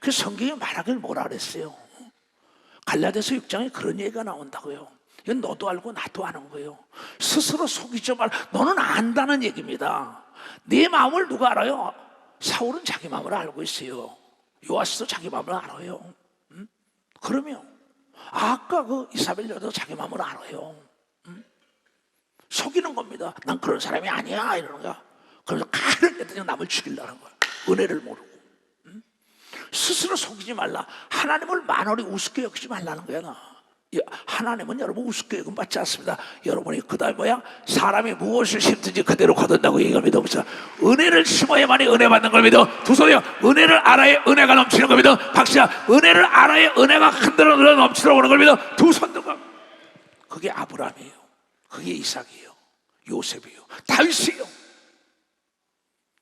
그래서 성경이 말하길 뭐라 그랬어요? 갈라디아서 6장에 그런 얘기가 나온다고요. 이건 너도 알고 나도 아는 거예요. 스스로 속이지 말. 너는 안다는 얘기입니다. 네 마음을 누가 알아요? 사울은 자기 마음을 알고 있어요. 요아스도 자기 마음을 알아요. 그러면 아까 그 이사벨 여자도 자기 마음을 알아요. 속이는 겁니다. 난 그런 사람이 아니야 이러는 거야. 그래서 칼을 내더니 남을 죽이려는 거야. 은혜를 모르고. 스스로 속이지 말라. 하나님을 만월히 우습게 여기지 말라는 거야. 하나님은 여러분 우습게 여김 받지 않습니다. 여러분이 그 다음에 뭐야? 사람이 무엇을 심든지 그대로 거둔다고 얘기합니다. 은혜를 심어야만이 은혜 받는 걸 믿어. 두 손이요. 은혜를 알아야 은혜가 넘치는 걸 믿어. 박수야. 은혜를 알아야 은혜가 흔들어 넘치러 오는 걸 믿어. 두 손 들고. 그게 아브라함이에요. 그게 이삭이에요. 요셉이에요. 다윗이에요.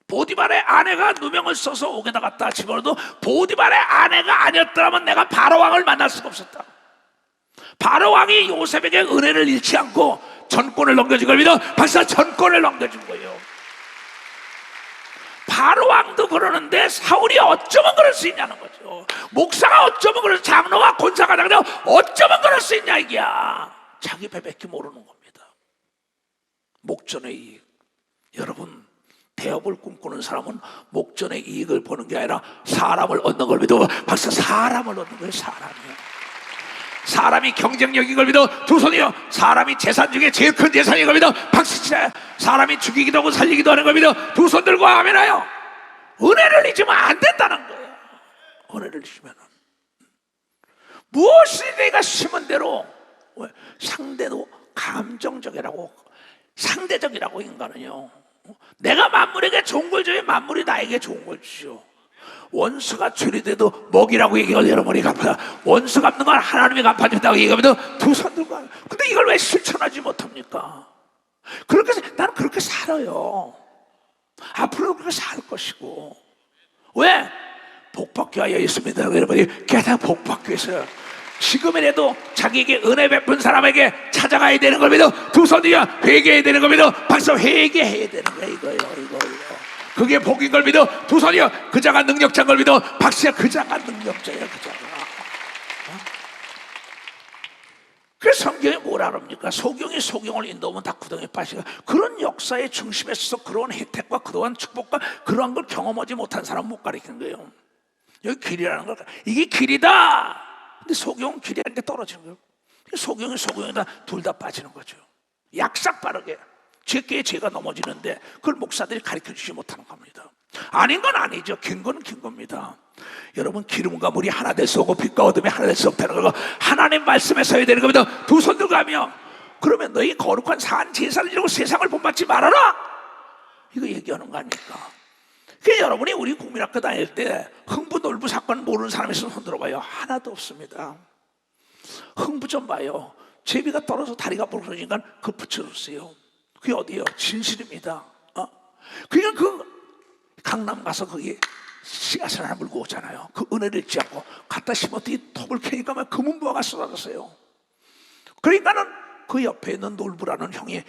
보디발의 아내가 누명을 써서 옥에다 갖다 집어넣어도 보디발의 아내가 아니었더라면 내가 바로왕을 만날 수가 없었다. 바로왕이 요셉에게 은혜를 잃지 않고 전권을 넘겨준 걸 믿어. 박사 전권을 넘겨준 거예요. 바로왕도 그러는데 사울이 어쩌면 그럴 수 있냐는 거죠. 목사가 어쩌면 그럴 수, 장로가 권사가 장로 어쩌면 그럴 수 있냐 이게야. 자기 배밖에 모르는 겁니다. 목전의 이익. 여러분 대업을 꿈꾸는 사람은 목전의 이익을 보는 게 아니라 사람을 얻는 걸 믿어. 박사 사람을 얻는 거예요. 사람이 경쟁력인 걸 믿어. 두 손이요. 사람이 재산 중에 제일 큰 재산인 걸 믿어. 박수치자. 사람이 죽이기도 하고 살리기도 하는 걸 믿어. 두 손 들고 아멘하여. 은혜를 잊으면 안 된다는 거예요. 은혜를 잊으면 무엇이 내가 심은 대로. 상대도 감정적이라고 상대적이라고. 인간은요, 내가 만물에게 좋은 걸 줘야 만물이 나에게 좋은 걸 주죠. 원수가 죄를 돼도 먹이라고 얘기하고 여러분이 갚아. 원수 갚는 건 하나님이 갚아준다고 얘기하면 두 손 들고 가요. 근데 이걸 왜 실천하지 못합니까? 그렇게 나는 그렇게 살아요. 앞으로도 그렇게 살 것이고. 왜? 복받기 하여 있습니다. 여러분이 게다가 복받기 위해서요. 지금이라도 자기에게 은혜 베푼 사람에게 찾아가야 되는 걸 믿어. 두 손 들어 회개해야 되는 걸 믿어. 박수 회개해야 되는 거야. 이거요. 그게 복인 걸 믿어. 두 손이요. 그자가 능력자인 걸 믿어. 박수야. 그자가 능력자야. 그자가. 그래서 성경이 뭐라 그럽니까? 소경이 소경을 인도하면 다 구덩이에 빠지가. 그런 역사의 중심에 서서 그런 혜택과 그러한 축복과 그러한 걸 경험하지 못한 사람은 못 가르치는 거예요. 여기 길이라는 걸. 이게 길이다. 근데 소경은 길이라는 게 떨어지는 거예요. 소경이 소경이다. 둘 다 빠지는 거죠. 약삭 빠르게 제게 제가 넘어지는데 그걸 목사들이 가르쳐 주지 못하는 겁니다. 아닌 건 아니죠. 긴 거는 긴 겁니다. 여러분, 기름과 물이 하나 될 수 없고 빛과 어둠이 하나 될 수 없다는 거고 하나님 말씀에 서야 되는 겁니다. 두 손 들고 가며 그러면 너희 거룩한 산 제사를 이루고 세상을 본받지 말아라. 이거 얘기하는 거 아닙니까? 그래서 여러분이 우리 국민학교 다닐 때 흥부 놀부 사건 모르는 사람이 있으면 손 들어봐요. 하나도 없습니다. 흥부 좀 봐요. 제비가 떨어져 다리가 부러지니까 그거 붙여줬어요. 그게 어디예요? 진실입니다. 그러니까 그 강남 가서 거기 씨앗을 하나 물고 오잖아요. 그 은혜를 잊지 않고 갖다 심었더니 톱을 캐니까 막 금은보화가 쏟아졌어요. 그러니까는 그 옆에 있는 놀부라는 형이 야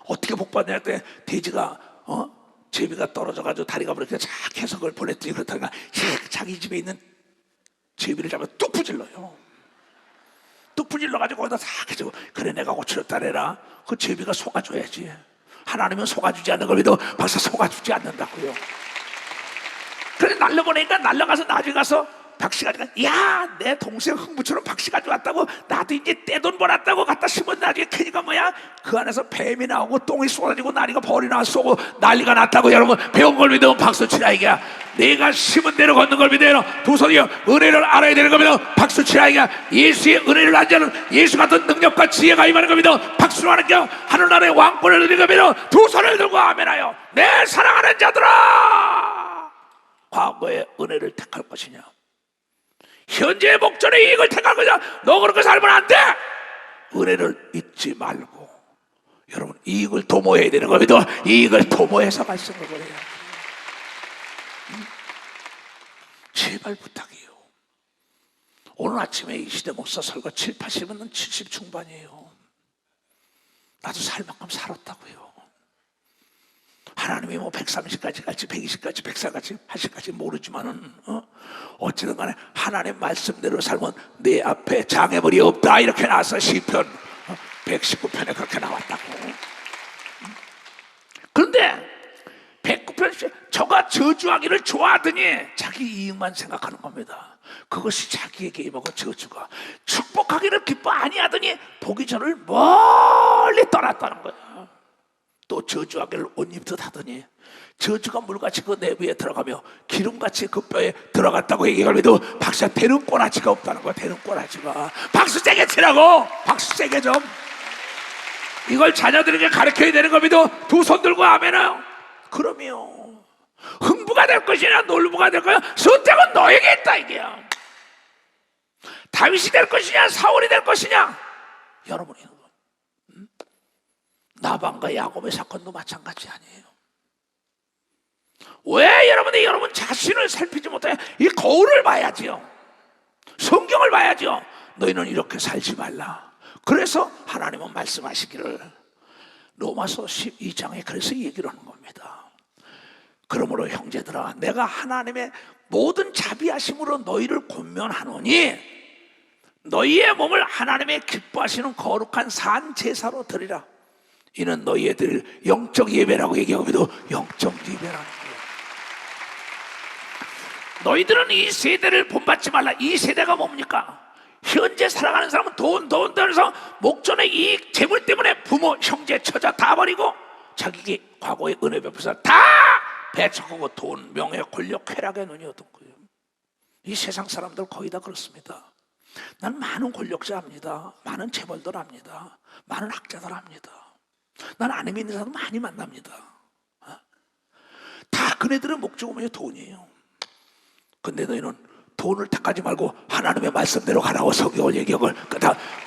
어떻게 복받냐 했더니 돼지가 제비가 떨어져가지고 다리가 부러져 착 해서 그걸 보냈더니 그렇다니까 자기 집에 있는 제비를 잡아 뚝 부질러요. 뚝 부질러가지고 거기다 싹 해주고 그래 내가 고치렸다 그래라. 그 제비가 속아줘야지. 하나님은 속아주지 않는 걸 믿어. 박사 속아주지 않는다고요. 그래 날려보내니까 날려가서 나중에 가서 박씨 가지고 야 내 동생 흥부처럼 박씨 가져왔다고 나도 이제 떼돈 벌었다고 갖다 심은 나중에 캐니까 뭐야 그 안에서 뱀이 나오고 똥이 쏟아지고 나리가 벌이 나와 쏘고 난리가 났다고. 여러분 배운 걸 믿으면 박수 치라 이게야. 내가 심은 대로 걷는 걸 믿어요. 두 손이요. 은혜를 알아야 되는 겁니다. 박수 치라 이게야. 예수의 은혜를 알자는 예수 같은 능력과 지혜가 임하는 겁니다. 박수로 하는 게 하늘나라의 왕권을 누리는 겁니다. 두 손을 들고 아멘하여 내 사랑하는 자들아 과거의 은혜를 택할 것이냐 현재의 목전의 이익을 택할 거냐. 너 그렇게 살면 안 돼. 은혜를 잊지 말고 여러분 이익을 도모해야 되는 겁니다. 이익을 도모해서 말씀을 버려요. 제발 부탁이에요. 오늘 아침에 이 시대 목사 설교 7, 80은 70 중반이에요. 나도 살 만큼 살았다고요. 하나님이 뭐 130까지 갈지 120까지 104까지 80까지 모르지만은 어찌든 간에 하나님 말씀대로 살면 내 앞에 장애물이 없다 이렇게 나와서 시편 119편에 그렇게 나왔다고. 그런데 109편 저가 저주하기를 좋아하더니 자기 이익만 생각하는 겁니다. 그것이 자기에게 임하고 저주가 축복하기를 기뻐 아니하더니 보기 전을 멀리 떠났다는 거야. 또 저주하기를 옷 입듯 하더니 저주가 물같이 그 내부에 들어가며 기름같이 그 뼈에 들어갔다고 얘기하면도 박수야 되는 꼬라지가 없다는 거야. 되는 꼬라지가. 박수 세게 치라고. 박수 세게 좀. 이걸 자녀들에게 가르쳐야 되는 겁니다. 두 손 들고 아멘해요. 그러면 흥부가 될 것이냐 놀부가 될 거냐 선택은 너에게 있다 이게야. 다윗이 될 것이냐 사울이 될 것이냐 여러분이. 나반과 야곱의 사건도 마찬가지 아니에요. 왜 여러분 자신을 살피지 못해? 이 거울을 봐야지요. 성경을 봐야지요. 너희는 이렇게 살지 말라. 그래서 하나님은 말씀하시기를 로마서 12장에 그래서 얘기를 하는 겁니다. 그러므로 형제들아 내가 하나님의 모든 자비하심으로 너희를 권면하노니 너희의 몸을 하나님의 기뻐하시는 거룩한 산 제사로 드리라. 이는 너희의 드릴 영적 예배라고 얘기하고도 영적 예배라는 거예요. 너희들은 이 세대를 본받지 말라. 이 세대가 뭡니까? 현재 살아가는 사람은 돈 하면서 목전의 이익 재물 때문에 부모 형제 처자 다 버리고 자기에게 과거의 은혜 베푸사 다 배척하고 돈 명예 권력 쾌락의 눈이 어떤 거예요. 이 세상 사람들 거의 다 그렇습니다. 난 많은 권력자 압니다. 많은 재벌들 압니다. 많은 학자들 압니다. 난 안 믿는 사람 많이 만납니다. 다 그네들의 목적은 돈이에요. 근데 너희는 돈을 택하지 말고 하나님의 말씀대로 가라고 성경을 얘기하고,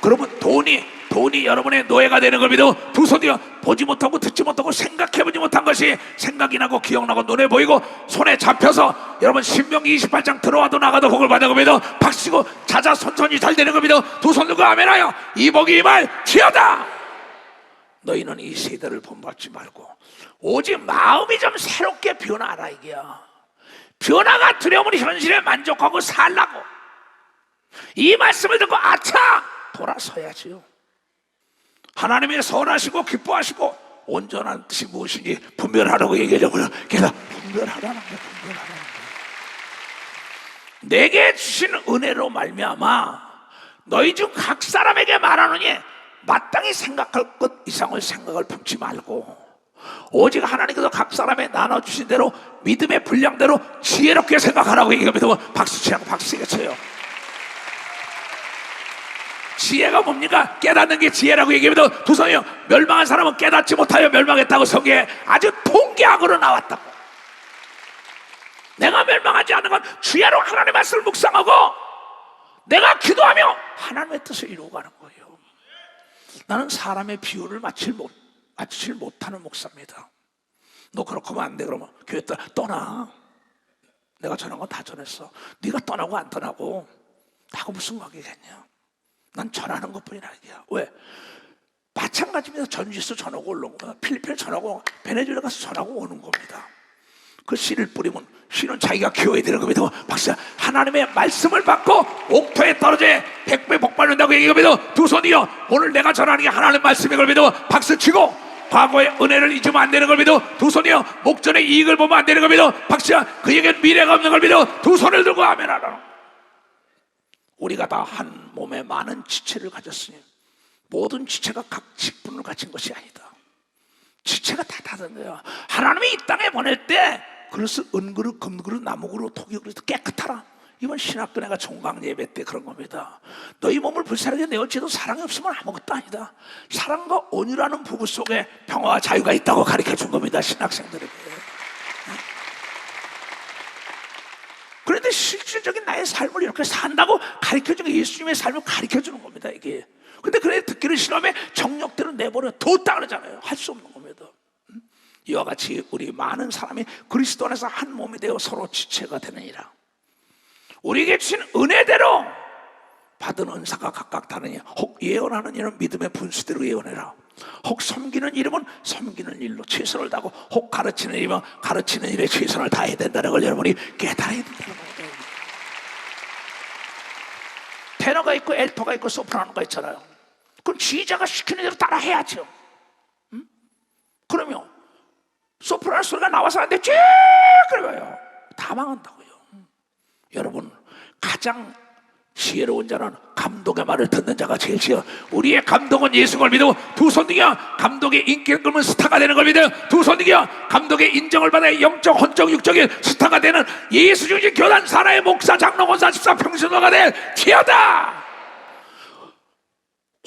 그러면 돈이 여러분의 노예가 되는 걸 믿어. 두 손이요, 보지 못하고 듣지 못하고 생각해보지 못한 것이 생각이 나고 기억나고 눈에 보이고 손에 잡혀서 여러분 신명기 28장 들어와도 나가도 복을 받는 거 믿어. 박수고 자자 선선이 잘 되는 거 믿어. 두 손 들고 아멘하여 이 복이 이말 튀어다. 너희는 이 세대를 본받지 말고 오직 마음이 좀 새롭게 변화하라 이게야. 변화가 두려우면 현실에 만족하고 살라고. 이 말씀을 듣고 아차 돌아서야지요. 하나님이 선하시고 기뻐하시고 온전한 뜻이 무엇인지 분별하라고 얘기하려고요. 그래서 분별하라는 거예요. 분별하라는 거예요. 내게 주신 은혜로 말미암아 너희 중 각 사람에게 말하노니 마땅히 생각할 것 이상의 생각을 품지 말고 오직 하나님께서 각 사람에 나눠주신 대로 믿음의 분량대로 지혜롭게 생각하라고 얘기합니다. 박수 치라고 박수 쳐요. 지혜가 뭡니까? 깨닫는 게 지혜라고 얘기합니다. 두 손이요, 멸망한 사람은 깨닫지 못하여 멸망했다고 성경에 아주 통계학으로 나왔다고. 내가 멸망하지 않는 건 지혜로 하나님의 말씀을 묵상하고 내가 기도하며 하나님의 뜻을 이루어 가는 거예요. 나는 사람의 비유를 맞추질 못하는 목사입니다. 너 그렇게 하면 안 돼. 그러면 교회 떠나. 내가 전한 건 다 전했어. 네가 떠나고 안 떠나고 나하고 무슨 관계겠냐. 난 전하는 것뿐이라 이게야. 왜? 마찬가지입니다. 전주에서 전하고 올라온 거야. 필리핀에 전하고 베네수엘라 가서 전하고 오는 겁니다. 그 씨를 뿌리면 씨는 자기가 키워야 되는 겁니다. 박사, 하나님의 말씀을 받고 옥토에 떨어져 100배 복받는다고 얘기합니다. 두 손이요, 오늘 내가 전하는 게 하나님의 말씀인 걸 믿어 박수 치고 과거의 은혜를 잊으면 안 되는 걸 믿어. 두 손이요, 목전의 이익을 보면 안 되는 걸 믿어. 박수야, 그에겐 미래가 없는 걸 믿어. 두 손을 들고 아멘하라. 우리가 다 한 몸에 많은 지체를 가졌으니 모든 지체가 각 직분을 가진 것이 아니다. 지체가 다 다른 거야. 하나님이 이 땅에 보낼 때 그릇을 은그릇, 금그릇, 나무그릇, 토기그릇 깨끗하라. 이번 신학교 내가 종강 예배 때 그런 겁니다. 너희 몸을 불사르게 내어지도 사랑이 없으면 아무것도 아니다. 사랑과 온유라는 부부 속에 평화와 자유가 있다고 가르쳐준 겁니다. 신학생들에게. 그런데 실질적인 나의 삶을 이렇게 산다고 가르쳐주는 게 예수님의 삶을 가르쳐주는 겁니다. 이게. 근데 그래 듣기를 싫어하면 정력대로 내버려 뒀다 그러잖아요. 할 수 없는 겁니다. 이와 같이 우리 많은 사람이 그리스도 안에서 한 몸이 되어 서로 지체가 되느니라. 우리에게 주신 은혜대로 받은 은사가 각각 다르니 혹 예언하는 일은 믿음의 분수대로 예언해라. 혹 섬기는 일이면 섬기는 일로 최선을 다하고 혹 가르치는 일이면 가르치는 일에 최선을 다해야 된다는 걸 여러분이 깨달아야 된다는 거예요. 테너가 있고 엘토가 있고 소프라노가 있잖아요. 그럼 지휘자가 시키는 대로 따라 해야죠. 그러면 소프라노 소리가 나와서 안 돼. 쭉 그래요. 다 망한다고요. 여러분, 가장 지혜로운 자는 감독의 말을 듣는 자가 제일 지혜로워. 우리의 감독은 예수를 믿고 두 손 등이야 감독의 인기를 끌면 스타가 되는 걸 믿어요. 두 손 등이야 감독의 인정을 받아야 영적, 혼적, 육적인 스타가 되는 예수 중심 교단 산하의 목사, 장로, 권사, 집사, 평신도가 될 지혜다.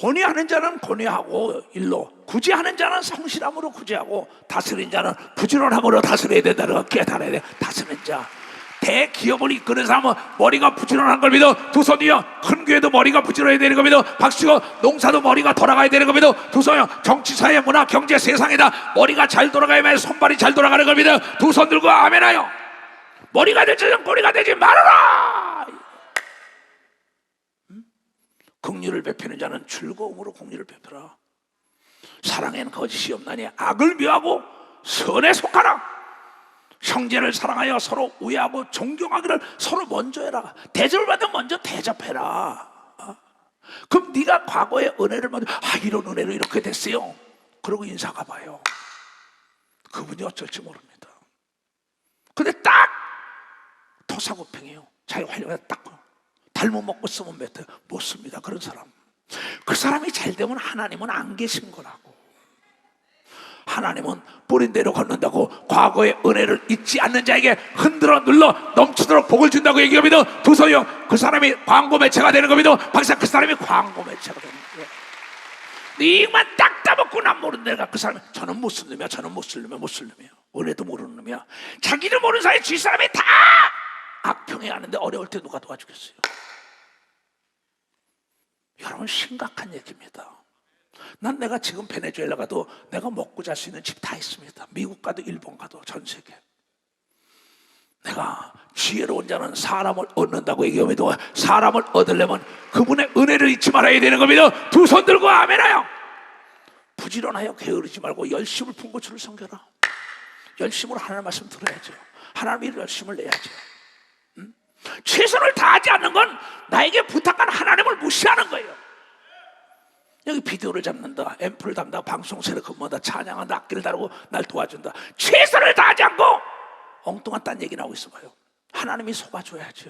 권위하는 자는 권위하고 일로, 구제하는 자는 성실함으로 구제하고 다스리는 자는 부지런함으로 다스려야 된다는 걸 깨달아야 돼. 다스리는 자, 대기업을 이끄는 사람은 머리가 부지런한 걸 믿어. 두 손이요, 큰 교회도 머리가 부지런해야 되는 걸 믿어. 박수고 농사도 머리가 돌아가야 되는 걸 믿어. 두 손이요, 정치, 사회, 문화, 경제, 세상에다 머리가 잘 돌아가야만 손발이 잘 돌아가는 걸 믿어. 두 손 들고 아멘하여 머리가 되지 꼬리가 되지 말아라. 긍휼을 베푸는 자는 즐거움으로 긍휼을 베푸라. 사랑에는 거짓이 없나니 악을 미워하고 선에 속하라. 형제를 사랑하여 서로 우애하고 존경하기를 서로 먼저 해라. 대접을 받으면 먼저 대접해라. 그럼 네가 과거의 은혜를 먼저 이런 은혜로 이렇게 됐어요. 그러고 인사가 봐요. 그분이 어쩔지 모릅니다. 근데 딱 토사구팽이에요. 자기 활용에 딱 닮아 먹고 쓰면 못 씁니다. 그런 사람. 그 사람이 잘 되면 하나님은 안 계신 거라고. 하나님은 뿌린 대로 걷는다고 과거의 은혜를 잊지 않는 자에게 흔들어 눌러 넘치도록 복을 준다고 얘기합니다. 두 손이요, 그 사람이 광고 매체가 되는 겁니다. 박사, 그 사람이 광고 매체가 되는 거예요. 네 입만 딱 따먹고 난 모르는 내가 그 사람이 저는 무슬림이야, 저는 무슬림이야. 은혜도 모르는 놈이야. 자기를 모르는 사이에 주위 사람이 다 악평해 하는데 어려울 때 누가 도와주겠어요? 여러분, 심각한 얘기입니다. 난 내가 지금 베네수엘라 가도 내가 먹고 잘 수 있는 집 다 있습니다. 미국 가도 일본 가도 전 세계. 내가 지혜로운 자는 사람을 얻는다고 얘기하면도 사람을 얻으려면 그분의 은혜를 잊지 말아야 되는 겁니다. 두 손 들고 아멘하여. 부지런하여 게으르지 말고 열심을 품고 주를 섬겨라. 열심으로 하나님 말씀 들어야죠. 하나님 일 열심을 내야죠. 최선을 다하지 않는 건 나에게 부탁한 하나님을 무시하는 거예요. 여기 비디오를 잡는다, 앰플을 담다, 방송사를 근무한다, 찬양한다, 악기를 다루고 날 도와준다. 최선을 다하지 않고 엉뚱한 딴 얘기 나오고 있어봐요. 하나님이 속아줘야죠.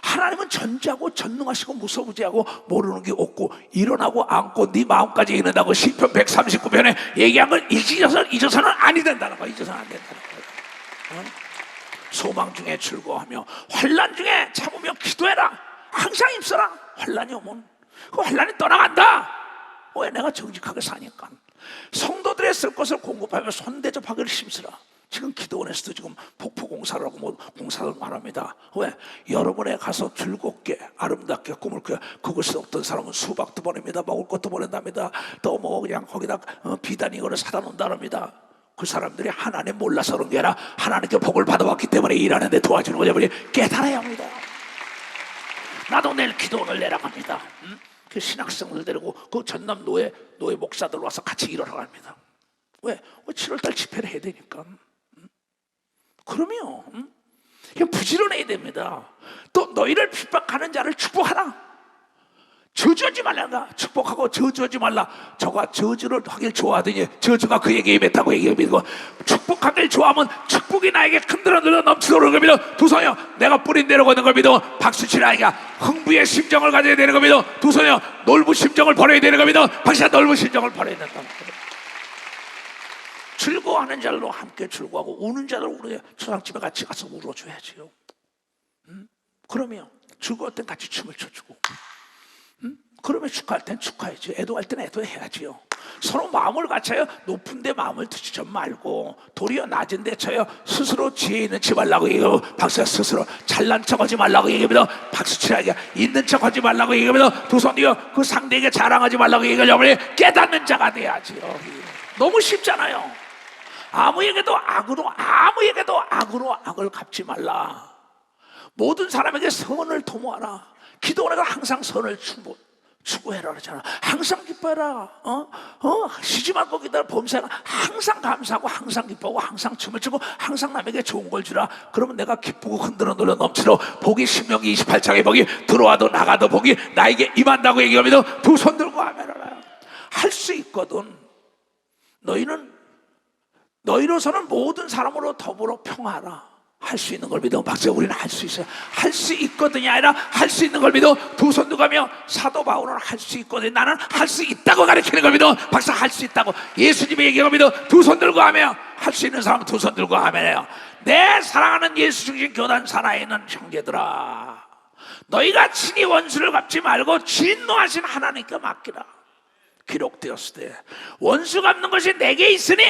하나님은 전지하고 전능하시고 무서우지하고 모르는 게 없고 일어나고 앉고 네 마음까지 읽는다고 시편 139편에 얘기한 걸 잊어서는 아니 된다는 거야. 잊어서는 안 된다는 거야. 소망 중에 즐거워하며 환난 중에 참으며 기도해라. 항상 힘써라. 환난이 오면 그 환난이 떠나간다. 왜? 내가 정직하게 사니까. 성도들의 쓸 것을 공급하며 손대접하기를 힘쓰라. 지금 기도원에서도 지금 폭포공사를 하고 뭐 공사를 말합니다. 왜? 여러분에 가서 즐겁게 아름답게 꿈을 꿔. 그것이 없던 사람은 수박도 보냅니다. 먹을 것도 보낸답니다. 또 뭐 그냥 거기다 비단 이거를 사다 놓는답니다. 그 사람들이 하나님 몰라서 그런 게 아니라 하나님께 복을 받아왔기 때문에 일하는데 도와주는 거죠. 깨달아야 합니다. 나도 내일 기도원을 내려갑니다. 그 신학생들 데리고 그 전남 노예 목사들 와서 같이 일하러 갑니다. 왜? 7월달 집회를 해야 되니까. 그러면 그냥 부지런해야 됩니다. 또 너희를 핍박하는 자를 축복하라. 저주하지 말라. 축복하고 저주하지 말라. 저가 저주를 하길 좋아하더니 저주가 그에게 임했다고 얘기합니다. 축복하길 좋아하면 축복이 나에게 흔들어 넘치도록 겁니다. 두 손이요, 내가 뿌린 대로 걷는 겁니다. 박수치는 아이가 흥부의 심정을 가져야 되는 겁니다. 두 손이요, 놀부 심정을 버려야 되는 겁니다. 박수가 놀부 심정을 버려야 된다. 즐거워하는 자들로 함께 즐거워하고 우는 자들 우리 초상집에 같이 가서 울어줘야지요. 그러면 즐거울 땐 같이 춤을 춰주고, 그러면 축하할 땐 축하해야지. 애도할 땐 애도해야지요. 서로 마음을 갖춰요. 높은 데 마음을 두지 좀 말고 도리어 낮은 데 쳐요. 스스로 지혜 있는 척 하려고 얘기하고 박수가 스스로 잘난 척 하지 말라고 얘기합니다. 박수 치라니까 있는 척 하지 말라고 얘기합니다. 두 손이요, 그 상대에게 자랑하지 말라고 얘기하려고 깨닫는 자가 돼야지요. 너무 쉽잖아요. 아무에게도 악으로 악을 갚지 말라. 모든 사람에게 선을 도모하라. 기도원에가 항상 선을 추구해라 그러잖아. 항상 기뻐해라. 쉬지 말고 기다려. 범사가 항상 감사하고 항상 기뻐하고 항상 춤을 추고 항상 남에게 좋은 걸 주라. 그러면 내가 기쁘고 흔들어 놀려 넘치러 복이 신명기 28장의 복이 들어와도 나가도 복이 나에게 임한다고 얘기합니다. 두 손 들고 아멘하라. 할 수 있거든. 너희로서는 모든 사람으로 더불어 평화하라. 할 수 있는 걸 믿어. 박사, 우리는 할 수 있어요. 할 수 있거든이 아니라 할 수 있는 걸 믿어. 두 손 들고 가며 사도 바울은 할 수 있거든. 나는 할 수 있다고 가르치는 걸 믿어. 박사, 할 수 있다고 예수님의 얘기가 믿어. 두 손 들고 하며 할 수 있는 사람은 두 손 들고 하면요. 내 사랑하는 예수 중심 교단 산하에 있는 형제들아, 너희가 친히 원수를 갚지 말고 진노하신 하나님께 맡기라. 기록되었을 때 원수 갚는 것이 내게 있으니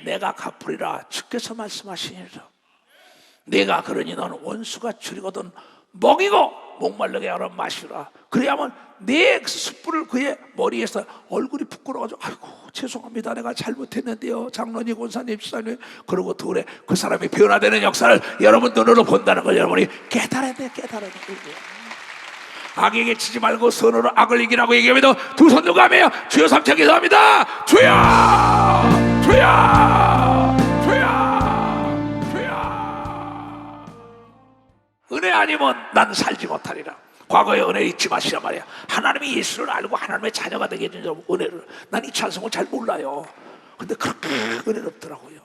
내가 갚으리라. 주께서 말씀하시니라. 내가 그러니 너는 원수가 줄이거든 먹이고 목말르게 하라 마시라. 그래야만 내 숯불을 그의 머리에서 얼굴이 부끄러워가지고 아이고 죄송합니다, 내가 잘못했는데요, 장로님, 권사님, 집사님. 그러고 둘에 그 사람이 변화되는 역사를 여러분 눈으로 본다는 걸 여러분이 깨달아야 돼. 깨달아야 돼. 악에게 치지 말고 선으로 악을 이기라고 얘기합니다. 두 손 들고 하며 주여 삼창 기도합니다. 주여, 주여, 주여, 주여. 은혜 아니면 난 살지 못하리라. 과거의 은혜를 잊지 마시라 말이야. 하나님이 예수를 알고 하나님의 자녀가 되게 해준 은혜를, 난 이 찬송을 잘 몰라요. 근데 그렇게 은혜롭더라고요.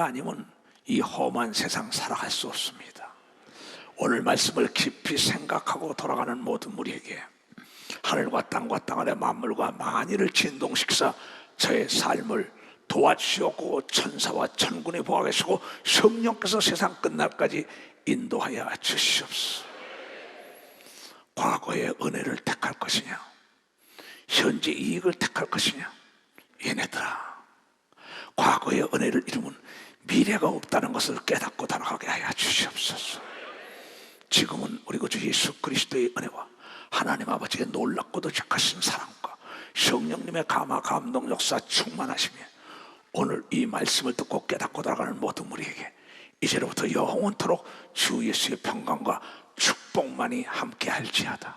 은혜가 아니면 이 험한 세상 살아갈 수 없습니다. 오늘 말씀을 깊이 생각하고 돌아가는 모든 우리에게 하늘과 땅과 땅 아래 만물과 만일을 진동시키사 저의 삶을 도와주시옵고 천사와 천군이 보아 계시고 성령께서 세상 끝날까지 인도하여 주시옵소서. 과거의 은혜를 택할 것이냐, 현재 이익을 택할 것이냐. 얘네들아, 과거의 은혜를 잃으면 미래가 없다는 것을 깨닫고 살아가게 하여 주시옵소서. 지금은 우리 구주 예수 그리스도의 은혜와 하나님 아버지의 놀랍고도 착하신 사랑과 성령님의 감화 감동 역사 충만하시며 오늘 이 말씀을 듣고 깨닫고 살아가는 모든 우리에게 이제로부터 영원토록 주 예수의 평강과 축복만이 함께 할지어다.